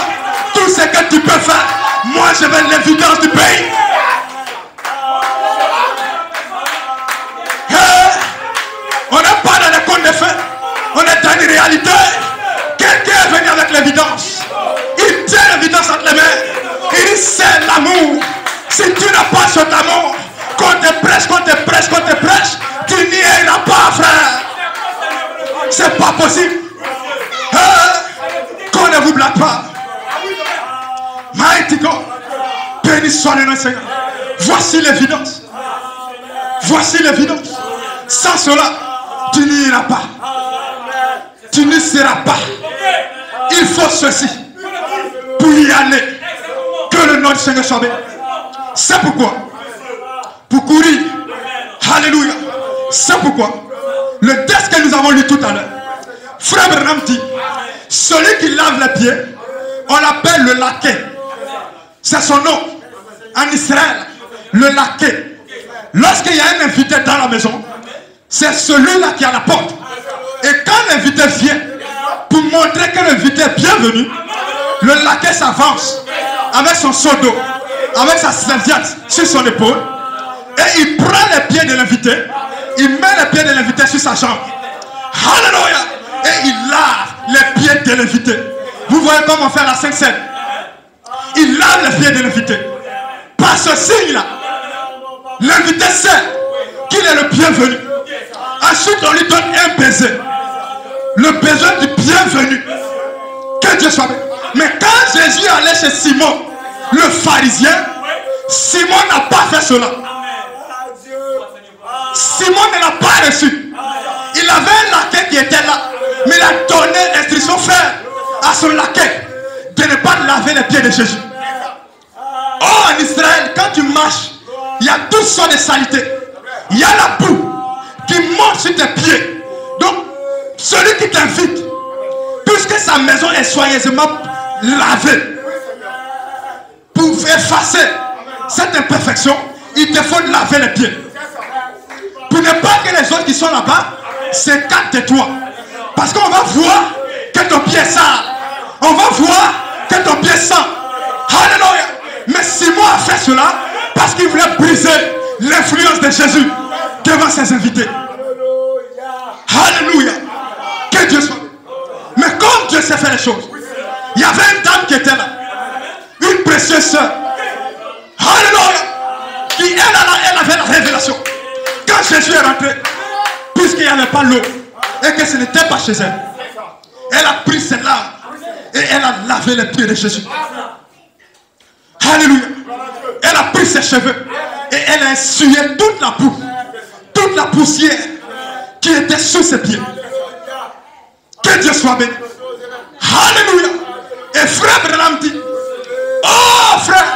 S1: Tout ce que tu peux faire. Moi, je veux l'évidence du pays. On n'est pas dans les contes de fées. On est dans une réalité. Quelqu'un est venu avec l'évidence. Il tient l'évidence entre les mains. Il dit c'est l'amour. Si tu n'as pas cet amour, qu'on te prêche, tu n'y iras pas, frère. C'est pas possible. Qu'on ne vous blague pas. Mighty God. Béni soit le nom du Seigneur. Voici l'évidence. Voici l'évidence. Sans cela, tu n'y iras pas. Tu n'y seras pas. Il faut ceci pour y aller. Que le nom du Seigneur soit béni. C'est pourquoi, pour courir, alléluia, c'est pourquoi le texte que nous avons lu tout à l'heure, Frère Branham dit, celui qui lave les pieds, on l'appelle le laquais. C'est son nom. En Israël, le laquais. Lorsqu'il y a un invité dans la maison, c'est celui-là qui est à la porte. Et quand l'invité vient, pour montrer que l'invité est bienvenu, le laquais s'avance avec son seau d'eau, avec sa serviette sur son épaule, et il prend les pieds de l'invité, il met les pieds de l'invité sur sa jambe. Alléluia! Et il lave les pieds de l'invité. Vous voyez comment faire la Sainte Seine. Il lave les pieds de l'invité. Par ce signe-là, l'invité sait qu'il est le bienvenu. Ensuite, on lui donne un baiser. Le baiser du bienvenu. Que Dieu soit béni. Mais quand Jésus allait chez Simon, le pharisien, Simon n'a pas fait cela. Simon ne l'a pas reçu. Il avait un laquais qui était là. Mais il a donné l'instruction, frère, à son laquais de ne pas laver les pieds de Jésus. Oh, en Israël, quand tu marches, il y a toutes sortes de saletés. Il y a la boue qui monte sur tes pieds. Donc, celui qui t'invite, puisque sa maison est soigneusement lavée, pour effacer cette imperfection, il te faut laver les pieds. Pour ne pas que les autres qui sont là-bas s'écartent de toi. Parce qu'on va voir que ton pied est sale. On va voir que ton pied sent. Alléluia. Mais Simon a fait cela parce qu'il voulait briser l'influence de Jésus devant ses invités. Alléluia. Que Dieu soit. Mais comme Dieu sait faire les choses, il y avait une dame qui était là. Une précieuse sœur. Alléluia. Qui elle avait la révélation. Quand Jésus est rentré, puisqu'il n'y avait pas l'eau et que ce n'était pas chez elle, elle a pris ses larmes et elle a lavé les pieds de Jésus. Alléluia. Elle a pris ses cheveux et elle a essuyé toute la boue, toute la poussière qui était sous ses pieds. Que Dieu soit béni. Alléluia. Et frère Branham dit, oh frère,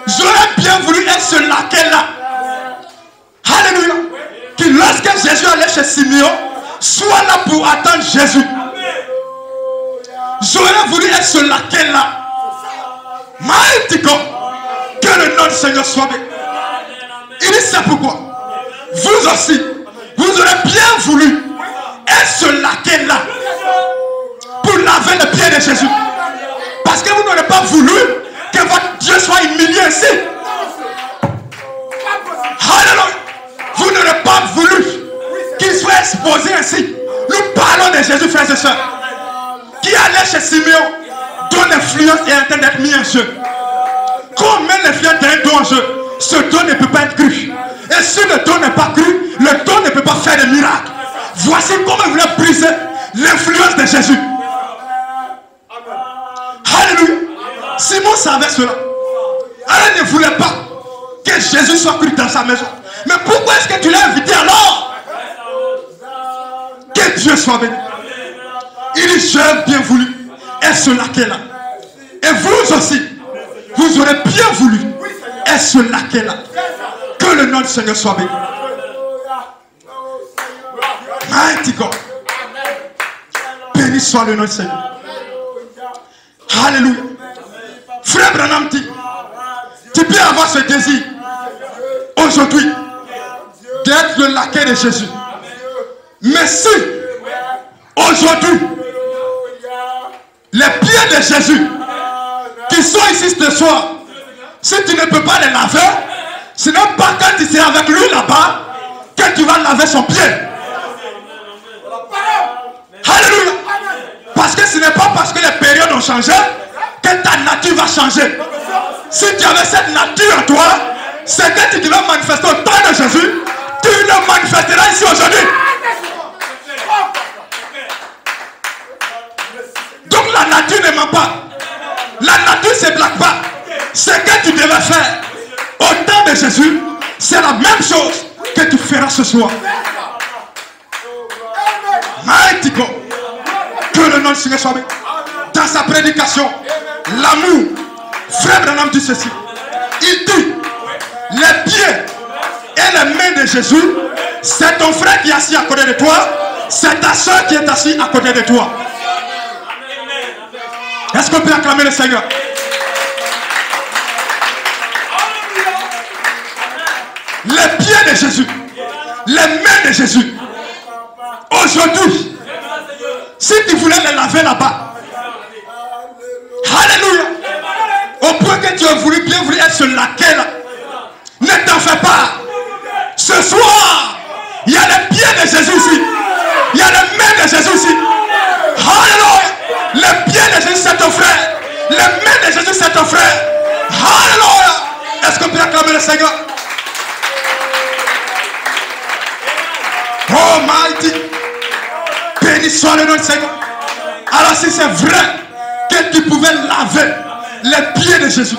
S1: j'aurais bien voulu être ce laquais-là. Alléluia. Que lorsque Jésus allait chez Simeon, soit là pour attendre Jésus. J'aurais voulu être ce laquais-là. Mighty God. Que le nom du Seigneur soit béni. Il dit c'est pourquoi vous aussi, vous aurez bien voulu être ce laquais-là pour laver les pieds de Jésus. Parce que vous n'aurez pas voulu que votre Dieu soit humilié ici. Alléluia. Vous n'aurez pas voulu qu'il soit exposé ainsi. Nous parlons de Jésus, frères et sœurs, qui allait chez Simeon, dont l'influence est en train d'être mise en jeu. Quand on met l'influence d'un don en jeu, ce don ne peut pas être cru. Et si le don n'est pas cru, le don ne peut pas faire de miracle. Voici comment il voulait briser l'influence de Jésus. Alléluia. Simon savait cela. Alors il ne voulait pas que Jésus soit cru dans sa maison. Mais pourquoi est-ce que tu l'as invité alors? Que Dieu soit béni. Il dit, j'ai bien voulu. Et cela qu'est là. Et vous aussi, vous aurez bien voulu. Et cela qu'est là. Que le nom du Seigneur soit béni. Mighty God. Béni soit le nom du Seigneur. Alléluia. Frère Branham dit, tu peux avoir ce désir aujourd'hui d'être le laquais de Jésus. Mais si aujourd'hui les pieds de Jésus qui sont ici ce soir, si tu ne peux pas les laver, ce n'est pas quand tu seras avec lui là-bas que tu vas laver son pied. Alléluia. Parce que ce n'est pas parce que les périodes ont changé que ta nature va changer. Si tu avais cette nature en toi, c'est que tu devais manifester au temps de Jésus, tu le manifesteras ici aujourd'hui. Donc la nature ne ment pas. La nature ne se blague pas. Ce que tu devais faire au temps de Jésus, c'est la même chose que tu feras ce soir. Mighty God. Que le nom du Seigneur soit béni. Dans sa prédication, l'amour, frère Branham dit ceci. Il dit, les pieds et les mains de Jésus, c'est ton frère qui est assis à côté de toi, c'est ta soeur qui est assise à côté de toi. Est-ce qu'on peut acclamer le Seigneur? Les pieds de Jésus, les mains de Jésus, aujourd'hui, si tu voulais les laver là-bas, alléluia, au point que tu as voulu bien voulu être ce laquais là, ne t'en fais pas. Ce soir, il y a les pieds de Jésus ici, il y a les mains de Jésus ici. Alléluia. Les pieds de Jésus c'est ton frère, les mains de Jésus c'est ton frère. Alléluia. Est-ce qu'on peut acclamer le Seigneur? Oh mighty. Béni soit le nom du Seigneur. Alors si c'est vrai que tu pouvais laver les pieds de Jésus,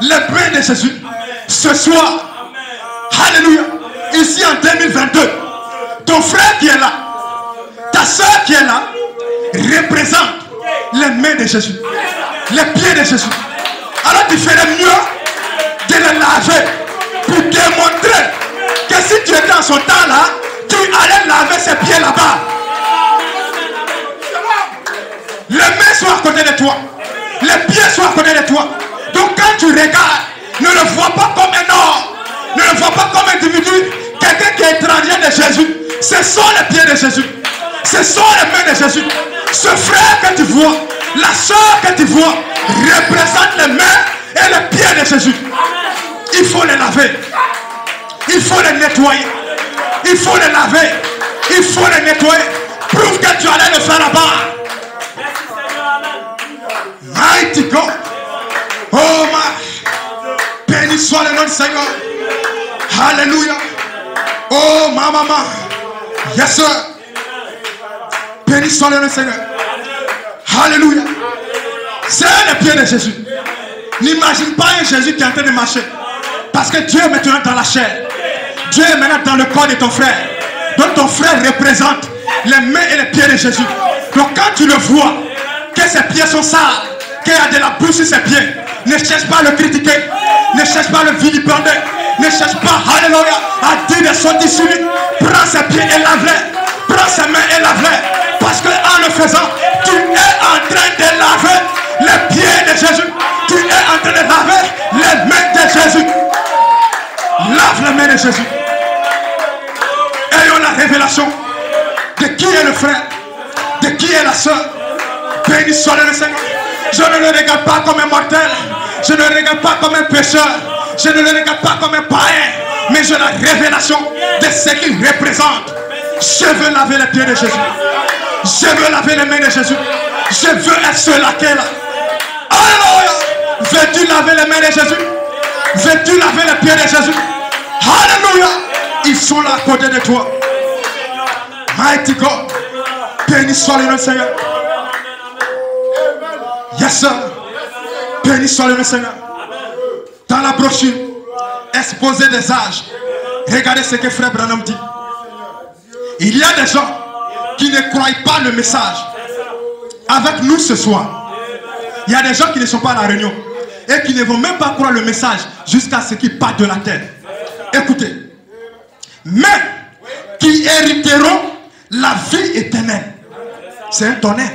S1: les mains de Jésus, ce soir, alléluia, ici en 2022, ton frère qui est là, ta soeur qui est là, représente les mains de Jésus, les pieds de Jésus. Alors tu ferais mieux de les laver pour démontrer que si tu étais en son temps là, tu allais laver ses pieds là-bas. Les mains sont à côté de toi, les pieds sont à côté de toi. Donc quand tu regardes, ne le vois pas comme un homme, ne le vois pas comme un individu, quelqu'un qui est étranger de Jésus. Ce sont les pieds de Jésus, ce sont les mains de Jésus. Ce frère que tu vois, la soeur que tu vois, représente les mains et les pieds de Jésus. Il faut les laver, il faut les nettoyer, il faut les laver, il faut les nettoyer. Prouve que tu allais le faire là-bas. Mighty God. Oh my. Béni soit le nom du Seigneur. Alléluia. Oh ma maman. Yes sir. Béni soit le nom du Seigneur. Alléluia. C'est les pieds de Jésus. N'imagine pas un Jésus qui est en train de marcher. Parce que Dieu est maintenant dans la chair. Dieu est maintenant dans le corps de ton frère. Donc ton frère représente les mains et les pieds de Jésus. Donc quand tu le vois, que ses pieds sont sales, qu'il y a de la boue sur ses pieds, ne cherche pas à le critiquer, ne cherche pas à le vilipender, ne cherche pas, alléluia, à dire des sottises sur lui. Prends ses pieds et lave-les, prends ses mains et lave-les, parce qu'en le faisant, tu es en train de laver les pieds de Jésus, tu es en train de laver les mains de Jésus. Lave les mains de Jésus. Ayons la révélation de qui est le frère, de qui est la soeur. Béni soit le Seigneur. Je ne le regarde pas comme un mortel, je ne le regarde pas comme un pécheur, je ne le regarde pas comme un païen, mais j'ai la révélation de ce qu'il représente. Je veux laver les pieds de Jésus. Je veux laver les mains de Jésus. Je veux être ce laquelle. Alléluia. Veux-tu laver les mains de Jésus? Veux-tu laver les pieds de Jésus? Alléluia. Ils sont là à côté de toi. Mighty God. Béni soit le nom Seigneur. Yes sir. Béni soit le nom Seigneur. Dans la brochure, exposé des âges. Regardez ce que frère Branham dit. Il y a des gens qui ne croient pas le message. Avec nous ce soir, il y a des gens qui ne sont pas à la réunion et qui ne vont même pas croire le message jusqu'à ce qu'ils partent de la terre. Écoutez, mais qui hériteront la vie éternelle. C'est un tonnerre.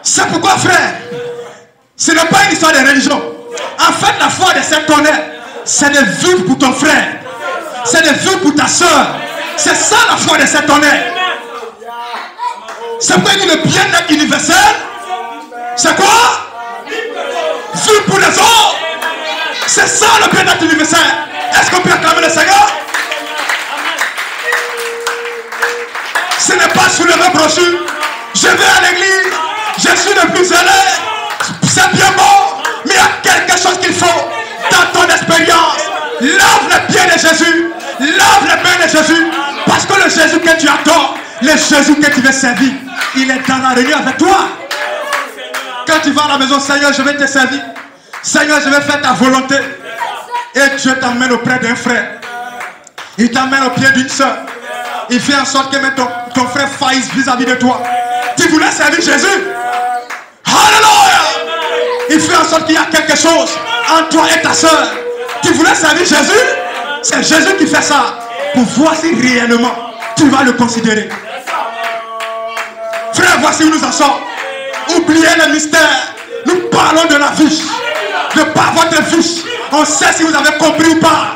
S1: C'est pourquoi, frère, ce n'est pas une histoire de religion. En fait, la foi de cet tonnerre, c'est de vivre pour ton frère. C'est de vivre pour ta soeur. C'est ça la foi de cet tonnerre. C'est pas le bien-être universel. C'est quoi? Vivre pour les autres. C'est ça le bien-être universel. Est-ce qu'on peut acclamer le Seigneur? Ce n'est pas sur le même brochure. Je vais à l'église. Je suis le plus zélé. C'est bien bon. Mais il y a quelque chose qu'il faut dans ton expérience. Lave les pieds de Jésus. Lave les mains de Jésus. Parce que le Jésus que tu adores, le Jésus que tu veux servir, il est dans la réunion avec toi. Quand tu vas à la maison, Seigneur, je vais te servir. Seigneur, je vais faire ta volonté. Et Dieu t'emmène auprès d'un frère. Il t'emmène au pied d'une soeur. Il fait en sorte que même ton frère faillisse vis-à-vis de toi. Tu voulais servir Jésus. Alléluia. Il fait en sorte qu'il y a quelque chose entre toi et ta soeur. Tu voulais servir Jésus. C'est Jésus qui fait ça. Pour voir si réellement tu vas le considérer. Frère, voici où nous en sommes. Oubliez le mystère. Nous parlons de la fiche. De par votre fiche. On sait si vous avez compris ou pas.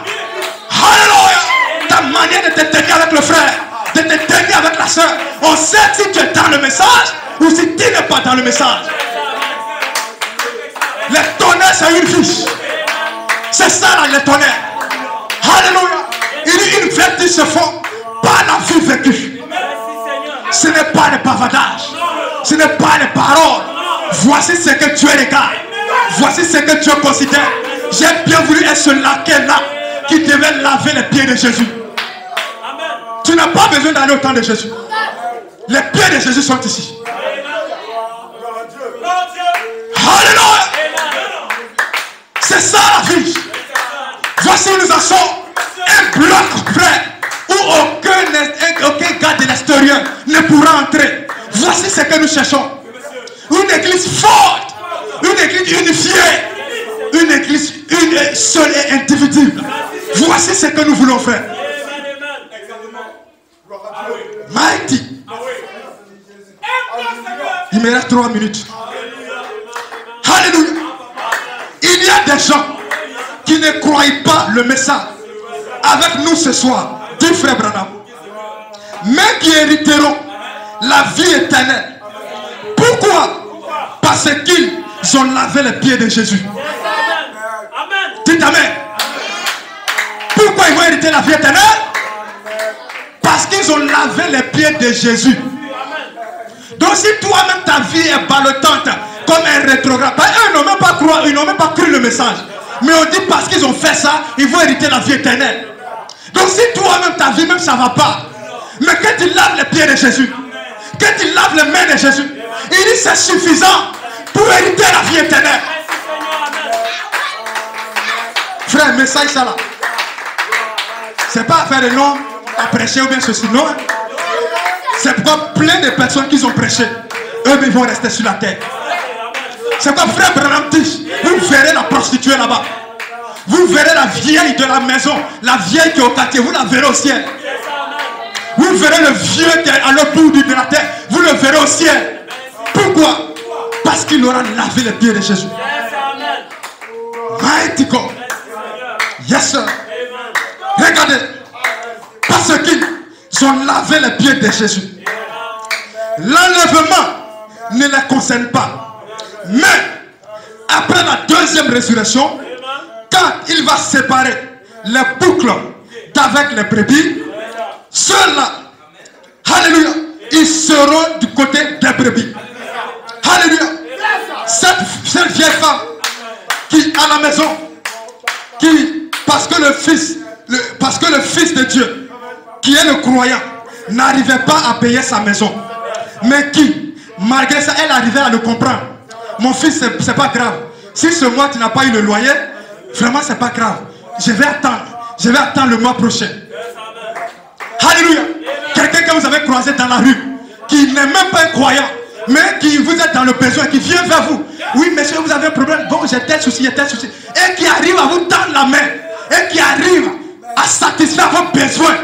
S1: Alléluia. Ta manière de te tenir avec le frère, de te tenir avec la soeur, on sait si tu es dans le message ou si tu n'es pas dans le message. Les tonnerres, c'est une fiche. C'est ça là, les tonnerres. Alléluia. Une vertu se font par la vie vécue. Ce n'est pas les bavardages. Ce n'est pas les paroles. Voici ce que Dieu regarde. Voici ce que Dieu considère. J'ai bien voulu être ce laquelle-là qui devait laver les pieds de Jésus. Tu n'as pas besoin d'aller au temps de Jésus. Les pieds de Jésus sont ici. Alléluia. C'est ça la vie. Voici où nous en sommes. Un bloc frère où aucun gars de l'extérieur ne pourra entrer. Voici ce que nous cherchons. Une église forte. Une église unifiée. Une église une seule et indivisible. Voici ce que nous voulons faire. Mighty. Il me reste 3 minutes. Alléluia. Il y a des gens qui ne croient pas le message. Avec nous ce soir, dit frère Branham, mais qui hériteront la vie éternelle. Pourquoi? Parce qu'ils ont lavé les pieds de Jésus. Dites amen. Pourquoi ils vont hériter la vie éternelle? Parce qu'ils ont lavé les pieds de Jésus. Donc si toi-même ta vie est ballottante comme un rétrograde, eux n'ont même pas cru, ils n'ont même pas cru le message. Mais on dit parce qu'ils ont fait ça, ils vont hériter la vie éternelle. Donc si toi-même ta vie même ça ne va pas, mais que tu laves les pieds de Jésus, que tu laves les mains de Jésus, il dit c'est suffisant pour hériter la vie éternelle. Frère, message ça là. C'est pas à faire de nom, à prêcher ou bien ceci, non. C'est pourquoi plein de personnes qui ont prêché, eux ils vont rester sur la terre. C'est pourquoi frère Branham dit, vous verrez la prostituée là-bas. Vous verrez la vieille de la maison, la vieille qui est au quartier, vous la verrez au ciel. Vous verrez le vieux qui est à l'autre bout de la terre, vous le verrez au ciel. Pourquoi? Parce qu'il aura lavé les pieds de Jésus. Mighty God. Yes sir. Regardez. Parce qu'ils ont lavé les pieds de Jésus. L'enlèvement ne les concerne pas. Mais après la deuxième résurrection, quand il va séparer les boucles avec les brebis, ceux-là, alléluia, ils seront du côté des brebis. Alléluia. Cette vieille femme qui à la maison, qui parce que le fils de Dieu, qui est le croyant, n'arrivait pas à payer sa maison, mais qui, malgré ça, elle arrivait à le comprendre. Mon fils, c'est pas grave. Si ce mois tu n'as pas eu le loyer, vraiment c'est pas grave. Je vais attendre le mois prochain. Alléluia. Quelqu'un que vous avez croisé dans la rue, qui n'est même pas un croyant, mais qui vous êtes dans le besoin, qui vient vers vous. Oui, monsieur, vous avez un problème. Bon, j'ai tel souci. Et qui arrive à vous tendre la main. Et qui arrive à satisfaire vos besoins.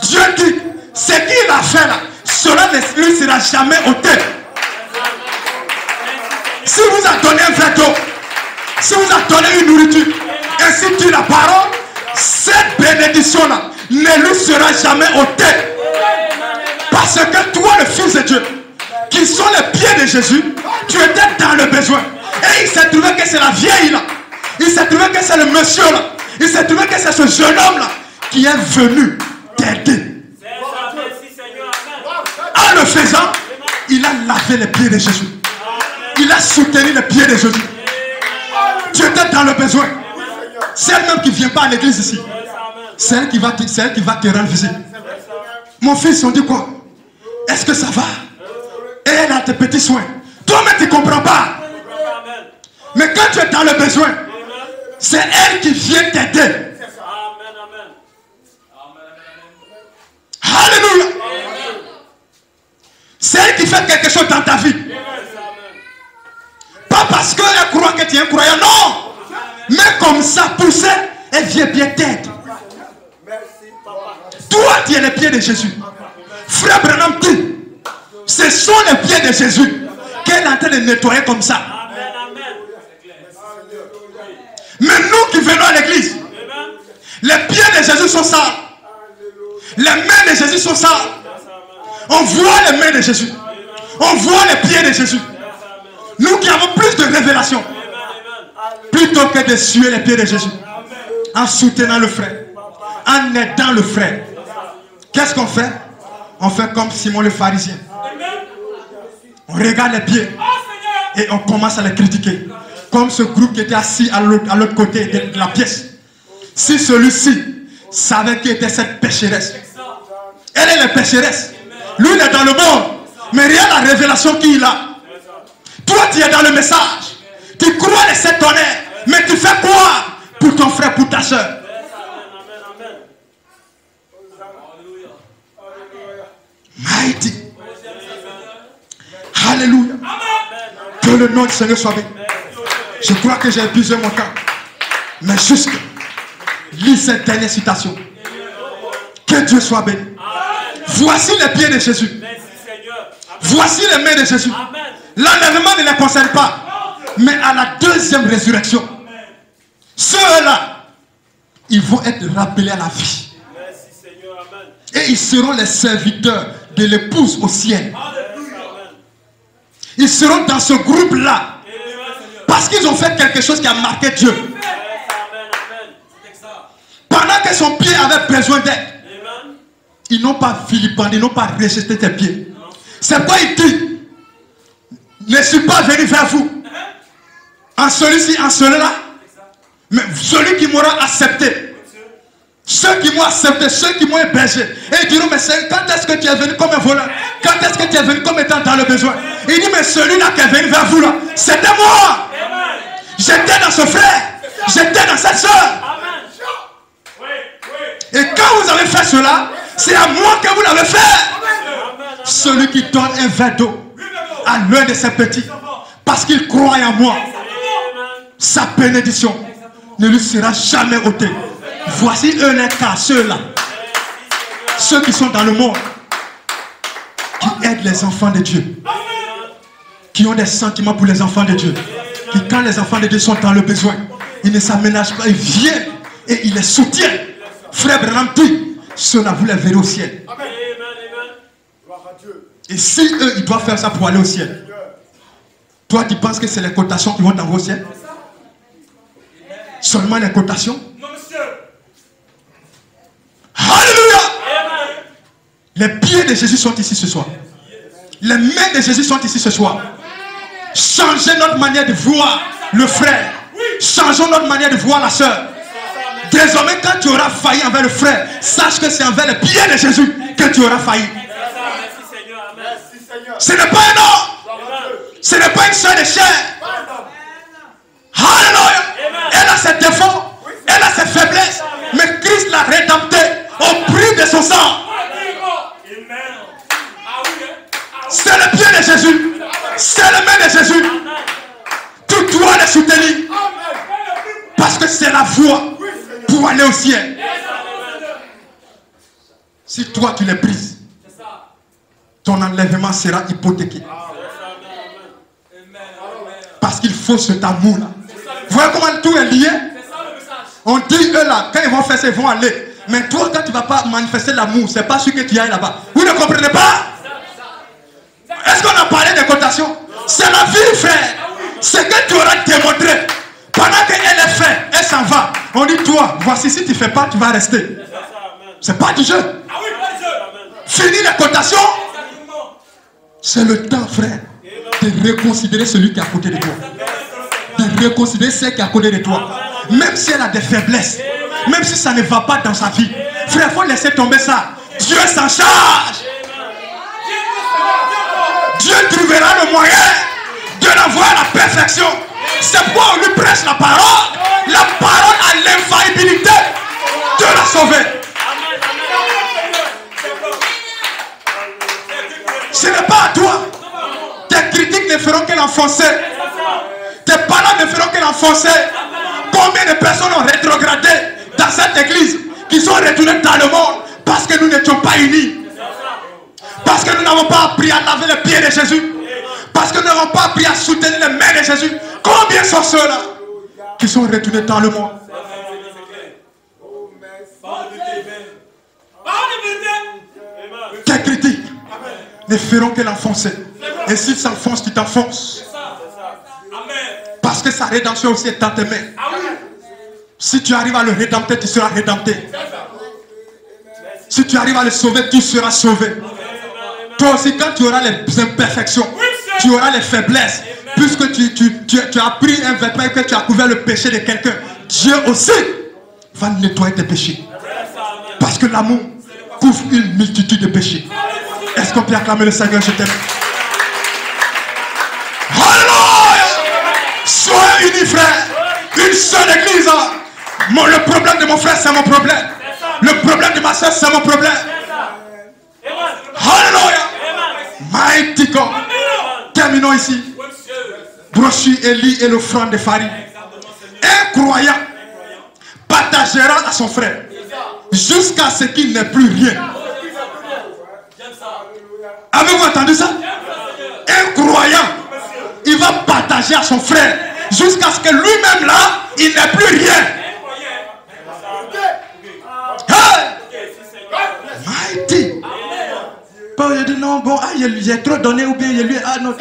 S1: Dieu dit, ce qu'il a fait là, cela ne lui sera jamais ôté. Si vous a donné un verre d'eau, si vous a donné une nourriture, ainsi dit la parole, cette bénédiction-là ne lui sera jamais ôtée. Parce que toi, le Fils de Dieu, qui sont les pieds de Jésus, tu étais dans le besoin. Et il s'est trouvé que c'est la vieille là. Il s'est trouvé que c'est le monsieur là. Il s'est trouvé que c'est ce jeune homme là qui est venu t'aider. En le faisant, il a lavé les pieds de Jésus. Il a soutenu les pieds de Jésus. Tu étais dans le besoin. C'est elle-même qui ne vient pas à l'église ici. C'est elle qui va te rendre visite. Mon fils, on dit quoi? Est-ce que ça va? Et elle a tes petits soins. Toi-même, tu ne comprends pas. Mais quand tu es dans le besoin, c'est elle qui vient t'aider. Alléluia. C'est elle qui fait quelque chose dans ta vie. Pas parce qu'elle croit que tu es un croyant, non. Mais comme ça, poussée, elle vient bien t'aider. Toi, tu es les pieds de Jésus. Frère Branham dit, ce sont les pieds de Jésus qu'elle est en train de nettoyer comme ça. Mais nous qui venons à l'église, les pieds de Jésus sont sales. Les mains de Jésus sont sales. On voit les mains de Jésus. On voit les pieds de Jésus. Nous qui avons plus de révélations, plutôt que de suer les pieds de Jésus, en soutenant le frère, en aidant le frère. Qu'est-ce qu'on fait? On fait comme Simon le pharisien. On regarde les pieds et on commence à les critiquer. Comme ce groupe qui était assis à l'autre côté de la pièce. Si celui-ci savait qui était cette pécheresse, elle est la pécheresse. Lui, il est dans le monde. Mais rien la révélation qu'il a. Toi, tu es dans le message. Tu crois les 7 tonnerres. Mais tu fais quoi pour ton frère, pour ta soeur? Mighty. Alléluia. Que le nom du Seigneur soit béni. Je crois que j'ai épuisé mon temps. Mais juste, lis cette dernière citation. Que Dieu soit béni. Voici les pieds de Jésus. Voici les mains de Jésus. L'enlèvement ne les concerne pas. Mais à la deuxième résurrection, ceux-là, ils vont être rappelés à la vie. Et ils seront les serviteurs de l'épouse au ciel. Ils seront dans ce groupe-là. Parce qu'ils ont fait quelque chose qui a marqué Dieu. Pendant que son pied avait besoin d'aide, ils n'ont pas vilipendé, ils n'ont pas rejeté tes pieds. C'est quoi il dit? Ne suis pas venu vers vous en celui-ci, en celui-là, mais celui qui m'aura accepté. Ceux qui m'ont accepté, ceux qui m'ont hébergé. Et ils diront, mais quand est-ce que tu es venu comme un voleur? Quand est-ce que tu es venu comme étant dans le besoin? Il dit, mais celui-là qui est venu vers vous là, c'était moi. J'étais dans ce frère. J'étais dans cette soeur. Et quand vous avez fait cela, c'est à moi que vous l'avez fait. Celui qui donne un verre d'eau à l'un de ses petits, parce qu'il croit en moi, sa bénédiction ne lui sera jamais ôtée. Voici eux les cas, ceux-là. Ceux qui sont dans le monde, qui aident les enfants de Dieu, qui ont des sentiments pour les enfants de Dieu, qui quand les enfants de Dieu sont dans le besoin, ils ne s'aménagent pas, ils viennent et ils les soutiennent. Frère Branham dit, ceux-là vous les verrez au ciel. Et si eux, ils doivent faire ça pour aller au ciel, toi tu penses que c'est les cotations qui vont t'envoyer au ciel? Seulement les cotations? Les pieds de Jésus sont ici ce soir. Les mains de Jésus sont ici ce soir. Changez notre manière de voir le frère. Changeons notre manière de voir la soeur. Désormais, quand tu auras failli envers le frère, sache que c'est envers les pieds de Jésus que tu auras failli. Ce n'est pas un homme. Ce n'est pas une soeur de chair. Alléluia. Elle a ses défauts. Elle a ses faiblesses. Mais Christ l'a rédemptée au prix de son sang. C'est le pied de Jésus. C'est le main de Jésus. Tu dois les soutenir. Parce que c'est la voie pour aller au ciel. Si toi tu les brises, ton enlèvement sera hypothéqué. Parce qu'il faut cet amour-là. Vous voyez comment tout est lié? On dit eux là, quand ils vont faire ça, ils vont aller. Mais toi, quand tu ne vas pas manifester l'amour, c'est pas sûr que tu ailles là-bas. Vous ne comprenez pas? Est-ce qu'on a parlé de cotation? C'est la vie, frère. C'est que tu auras démontré. Pendant qu'elle est faite, elle s'en va. On dit, toi, voici, si tu ne fais pas, tu vas rester. C'est pas du jeu. Fini la cotation. C'est le temps, frère, de reconsidérer celui qui est à côté de toi. De reconsidérer celle qui est à côté de toi. Même si elle a des faiblesses. Même si ça ne va pas dans sa vie. Frère, il faut laisser tomber ça. Dieu s'en charge. Dieu trouvera le moyen de l'avoir à la perfection. C'est pourquoi on lui prêche la parole. La parole a l'infaillibilité de la sauver. Ce n'est pas à toi. Tes critiques ne feront que l'enfoncer. Tes paroles ne feront que l'enfoncer. Combien de personnes ont rétrogradé dans cette église qui sont retournées dans le monde parce que nous n'étions pas unis? Parce que nous n'avons pas appris à laver les pieds de Jésus. Parce que nous n'avons pas appris à soutenir les mains de Jésus. Combien sont ceux-là qui sont retournés dans le monde? Tes critiques ne feront que l'enfoncer. Et s'il s'enfonce, tu t'enfonces. Parce que sa rédemption aussi est dans tes mains. Si tu arrives à le rédempter, tu seras rédempté. Si tu arrives à le sauver, tu seras sauvé. Toi aussi, quand tu auras les imperfections, tu auras les faiblesses, puisque tu as pris un vêtement et que tu as couvert le péché de quelqu'un, Dieu aussi va nettoyer tes péchés. Parce que l'amour couvre une multitude de péchés. Est-ce qu'on peut acclamer le Seigneur? Je t'aime. Alléluia! Soyez unis, frère. Une seule église. Le problème de mon frère, c'est mon problème. Le problème de ma soeur, c'est mon problème. Alléluia! Mighty God. Terminons ici. Brochu Élie et l'offrande de farine. Un croyant partagera à son frère jusqu'à ce qu'il n'ait plus rien. Avez-vous entendu ça? Un croyant, il va partager à son frère jusqu'à ce que lui-même là, il n'ait plus rien. Hey! Mighty. Bon, il dit non, bon, ah, j'ai trop donné ou bien il lui, ah non,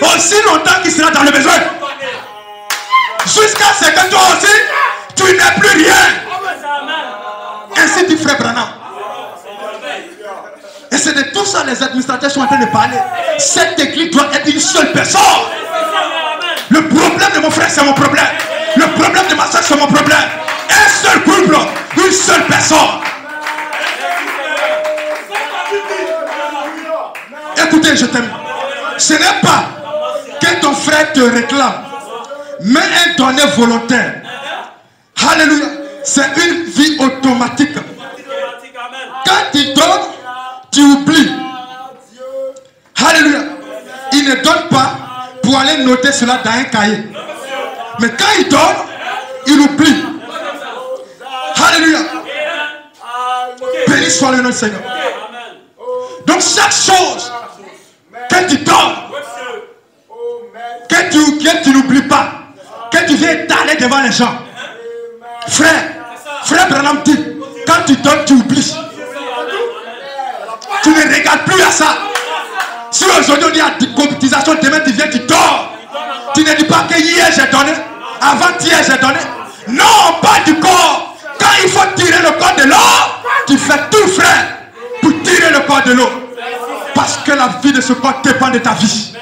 S1: aussi longtemps qu'il sera dans le besoin. Jusqu'à ce que toi aussi, tu n'aies plus rien. Ainsi dit frère Branham. Et c'est de tout ça les administrateurs sont en train de parler. Cette église doit être une seule personne. Le problème de mon frère, c'est mon problème. Le problème de ma soeur, c'est mon problème. Un seul couple, une seule personne. Écoutez, je t'aime. Ce n'est pas que ton frère te réclame, mais un donné volontaire. Alléluia. C'est une vie automatique. Quand il donne, tu oublies. Alléluia. Il ne donne pas pour aller noter cela dans un cahier. Mais quand il donne, il oublie. Alléluia. Béni soit le nom du Seigneur. Donc chaque chose que tu donnes, que tu n'oublies pas, que tu viens étaler devant les gens. Frère Branham dit, quand tu donnes, tu oublies. Tu ne regardes plus à ça. Si aujourd'hui on dit à la cotisation, demain tu viens, tu dors. Tu ne dis pas que hier j'ai donné, avant-hier j'ai donné. Non, on parle du corps. Quand il faut tirer le corps de l'or, tu fais tout, frère, pour tirer donner le corps de l'autre. Parce que la vie de ce corps dépend de ta vie.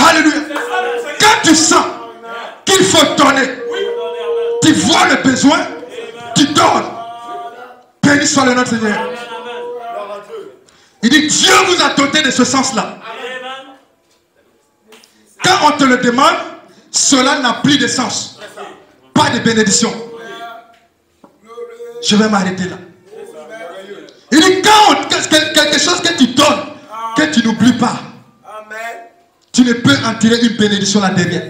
S1: Alléluia. Quand tu sens qu'il faut donner, tu vois le besoin, tu donnes. Béni soit le nom de Seigneur. Il dit, Dieu vous a doté de ce sens-là. Quand on te le demande, cela n'a plus de sens. Pas de bénédiction. Je vais m'arrêter là. Il dit, quand quelque chose que tu donnes, que tu n'oublies pas, tu ne peux en tirer une bénédiction là derrière.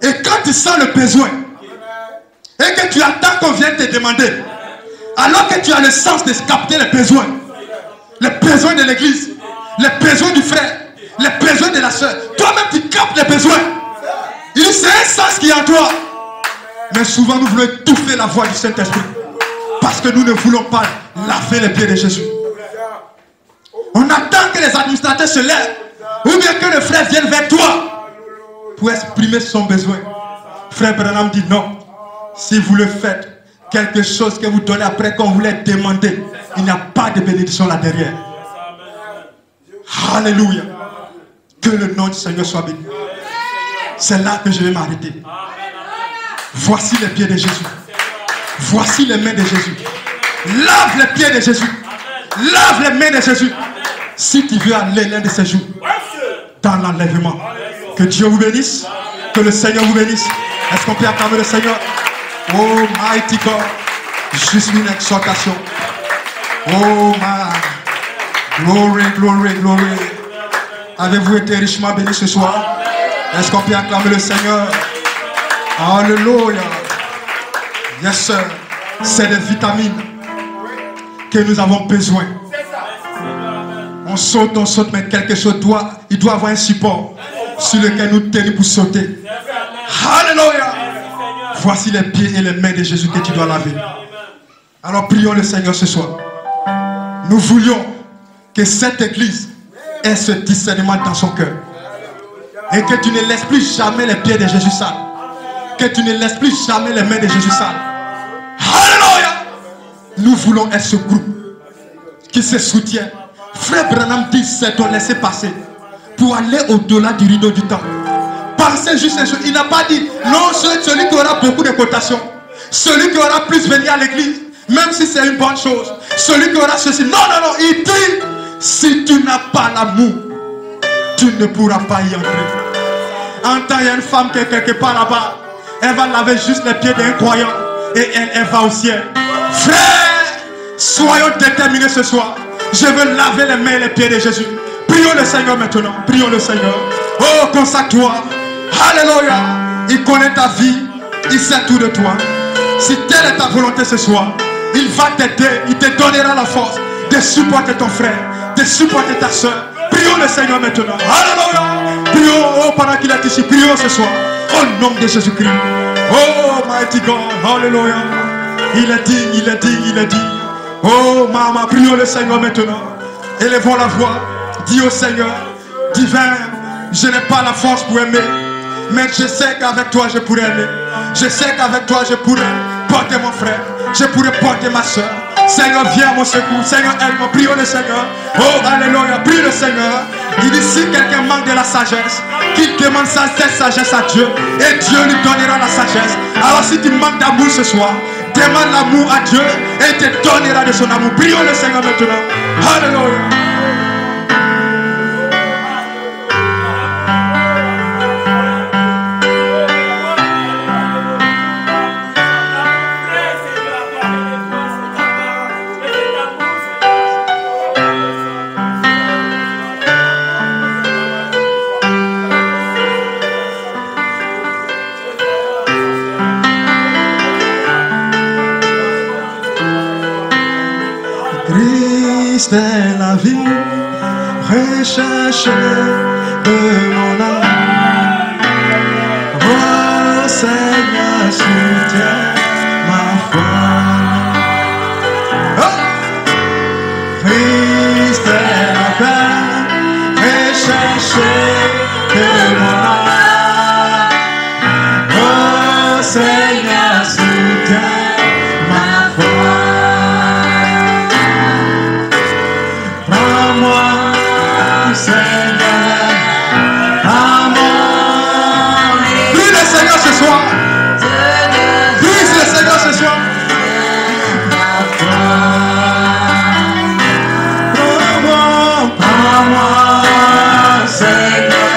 S1: Et quand tu sens le besoin, et que tu attends qu'on vienne te demander, alors que tu as le sens de capter les besoins de l'église, les besoins du frère, les besoins de la soeur, toi-même tu captes les besoins. Il dit, c'est un sens qui est en toi. Mais souvent nous voulons étouffer la voix du Saint-Esprit, parce que nous ne voulons pas laver les pieds de Jésus. On attend que les administrateurs se lèvent, ou bien que le frère vienne vers toi pour exprimer son besoin. Frère Branham dit non. Si vous le faites, quelque chose que vous donnez après qu'on vous l'a demandé, il n'y a pas de bénédiction là derrière. Alléluia. Que le nom du Seigneur soit béni. C'est là que je vais m'arrêter. Voici les pieds de Jésus. Voici les mains de Jésus. Lave les pieds de Jésus. Lave les mains de Jésus. Si tu veux aller l'un de ces jours dans l'enlèvement, que Dieu vous bénisse, que le Seigneur vous bénisse. Est-ce qu'on peut acclamer le Seigneur? Oh mighty God, juste une exhortation. Oh my glory, glory, glory. Avez-vous été richement bénis ce soir? Est-ce qu'on peut acclamer le Seigneur? Alléluia. Yes sir. C'est des vitamines que nous avons besoin. On saute, mais quelque chose il doit avoir un support sur lequel nous tenons pour sauter. Alléluia. Voici les pieds et les mains de Jésus que tu dois laver. Alors prions le Seigneur ce soir. Nous voulions que cette église ait ce discernement dans son cœur. Et que tu ne laisses plus jamais les pieds de Jésus sales. Que tu ne laisses plus jamais les mains de Jésus sales. Alléluia. Nous voulons être ce groupe qui se soutient. Frère Branham dit, c'est ton laisser passer pour aller au-delà du rideau du temps. Pensez juste à chose. Il n'a pas dit, non, celui qui aura beaucoup de cotations, celui qui aura plus venu à l'église, même si c'est une bonne chose, celui qui aura ceci. Non, non, non. Il dit, si tu n'as pas l'amour, tu ne pourras pas y entrer. Entends, il y a une femme qui est quelque part là-bas. Elle va laver juste les pieds d'un croyant et elle va au ciel. Frère, soyons déterminés ce soir. Je veux laver les mains et les pieds de Jésus. Prions le Seigneur maintenant. Prions le Seigneur. Oh, consacre-toi. Alléluia. Il connaît ta vie. Il sait tout de toi. Si telle est ta volonté ce soir, il va t'aider. Il te donnera la force de supporter ton frère, de supporter ta soeur. Prions le Seigneur maintenant. Alléluia. Prions, oh, pendant qu'il est ici. Prions ce soir. Au nom de Jésus-Christ. Oh, mighty God. Alléluia. Il est dit, il est dit, il est dit. Oh, maman, prions le Seigneur maintenant. Élevons la voix. Dis au Seigneur, divin, je n'ai pas la force pour aimer, mais je sais qu'avec toi je pourrais aimer. Je sais qu'avec toi je pourrais porter mon frère, je pourrais porter ma soeur. Seigneur, viens à mon secours. Seigneur, aide-moi. Prions le Seigneur. Oh, alléluia. Prie le Seigneur. Il dit, si quelqu'un manque de la sagesse, qu'il demande cette sagesse à Dieu, et Dieu lui donnera la sagesse. Alors si tu manques d'amour ce soir, demande l'amour à Dieu, et il te donnera de son amour. Prions le Seigneur maintenant. Alléluia.
S3: Christ est la vie, recherche de mon âme. Oh Seigneur, soutiens ma foi. Oh! Christ est la paix, recherche de mon âme. Oh Seigneur, soutiens ma foi. Prends-moi, Seigneur, à mon lit. Prie le Seigneur ce soir. Prie le Seigneur ce soir. Prends-moi, Seigneur,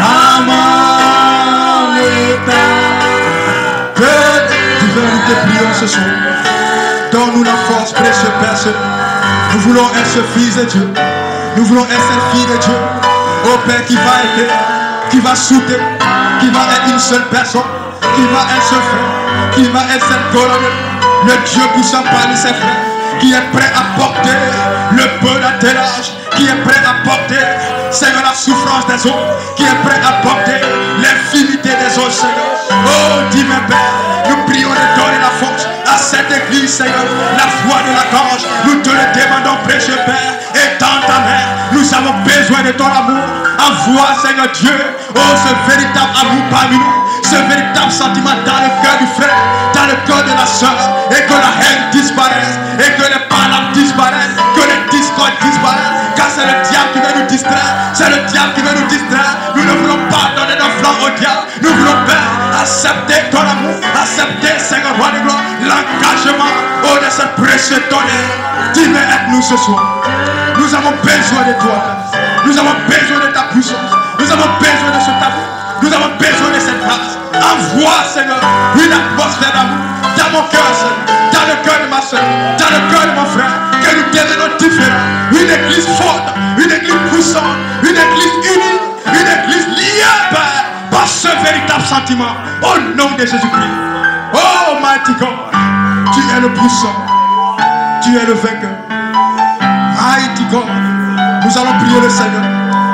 S3: à mon état. Que tu veux nous te prions ce soir. Donne-nous la force, précieux Père Saint. Nous voulons être ce fils de Dieu. Nous voulons être cette fille de Dieu. Ô Père, qui va aider, qui va soutenir, qui va être une seule personne, qui va être ce frère, qui va être cette colonne. Le Dieu puissant parmi ses frères, qui est prêt à porter le peu d'attelage, qui est prêt à porter, Seigneur, la souffrance des autres, qui est prêt à porter l'infinité des autres, Seigneur. Oh, divin Père, nous prions de donner la force à cette église, Seigneur, la foi de la gorge. Nous te le demandons, précieux Père, et dans ta main, nous avons besoin de ton amour. Envoie, Seigneur Dieu, oh, ce véritable amour parmi nous, ce véritable sentiment dans le cœur du frère, dans le cœur de la soeur, et que la haine disparaisse, et que les paroles disparaissent, que les discordes disparaissent, car c'est le diable qui veut nous distraire, c'est le diable qui veut nous distraire. Nous ne voulons pas donner nos flancs au diable, nous voulons, Père, accepter ton amour, accepter, Seigneur, roi de gloire, l'engagement, oh, de ce précieux tonnerre. Divin, aide-nous ce soir. Nous avons besoin de toi, Père. Nous avons besoin de ta puissance. Nous avons besoin de cet amour. Nous avons besoin de cette grâce. Envoie, Seigneur, une atmosphère d'amour dans mon cœur, Seigneur, dans le cœur de ma soeur, dans le cœur de mon frère, que nous devenons différents. Une église forte, une église puissante, une église unie, une église liée, Père, par ce véritable sentiment. Au nom de Jésus-Christ. Oh, mighty God, tu es le puissant, tu es le vainqueur. Mighty God, nous allons prier le Seigneur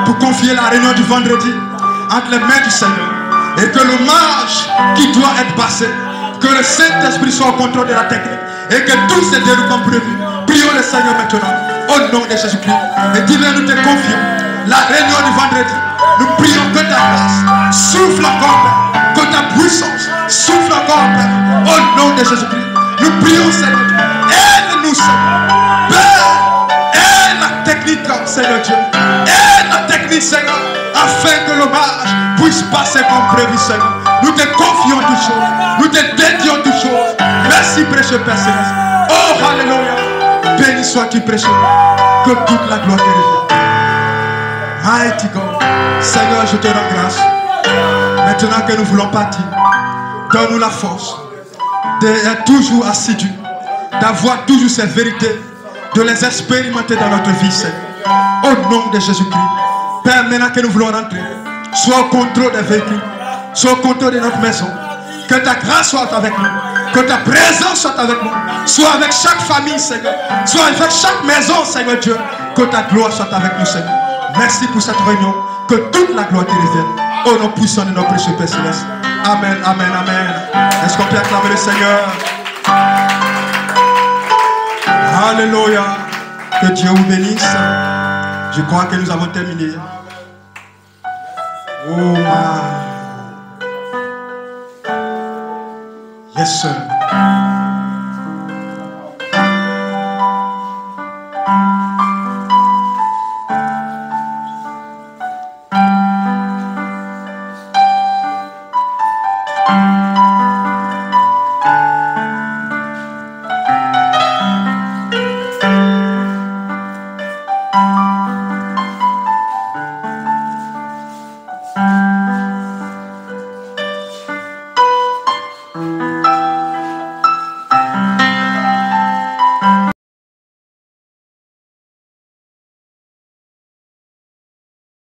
S3: pour confier la réunion du vendredi entre les mains du Seigneur, et que le marche qui doit être passé, que le Saint-Esprit soit au contrôle de la technique, et que tout se déroule comme prévu. Prions le Seigneur maintenant au nom de Jésus-Christ, et divin, nous te confions la réunion du vendredi. Nous prions que ta grâce souffle encore, Père, que ta puissance souffle encore, Père, au nom de Jésus-Christ. Nous prions, Seigneur, aide-nous, Seigneur, Père, aide la technique, Seigneur Dieu, aide la technique, Seigneur, afin que l'hommage puisse passer comme prévu, Seigneur. Nous te confions toutes choses, nous te dédions toutes choses. Merci, précieux Père Céleste. Oh, alléluia. Béni sois-tu, précieux, que toute la gloire te revienne. Mighty God, Seigneur, je te rends grâce. Maintenant que nous voulons partir, donne-nous la force d'être toujours assidus, d'avoir toujours ces vérités, de les expérimenter dans notre vie, Seigneur. Au nom de Jésus-Christ. Père, maintenant que nous voulons rentrer, sois au contrôle des véhicules, sois au contrôle de notre maison. Que ta grâce soit avec nous, que ta présence soit avec nous, sois avec chaque famille, Seigneur, sois avec chaque maison, Seigneur Dieu. Que ta gloire soit avec nous, Seigneur. Merci pour cette réunion. Que toute la gloire te revienne. Au nom puissant de notre précieux Père Céleste. Amen, amen, amen. Est-ce qu'on peut acclamer le Seigneur? Alléluia. Que Dieu vous bénisse. Je crois que nous avons terminé. Oh my. Yes, sir.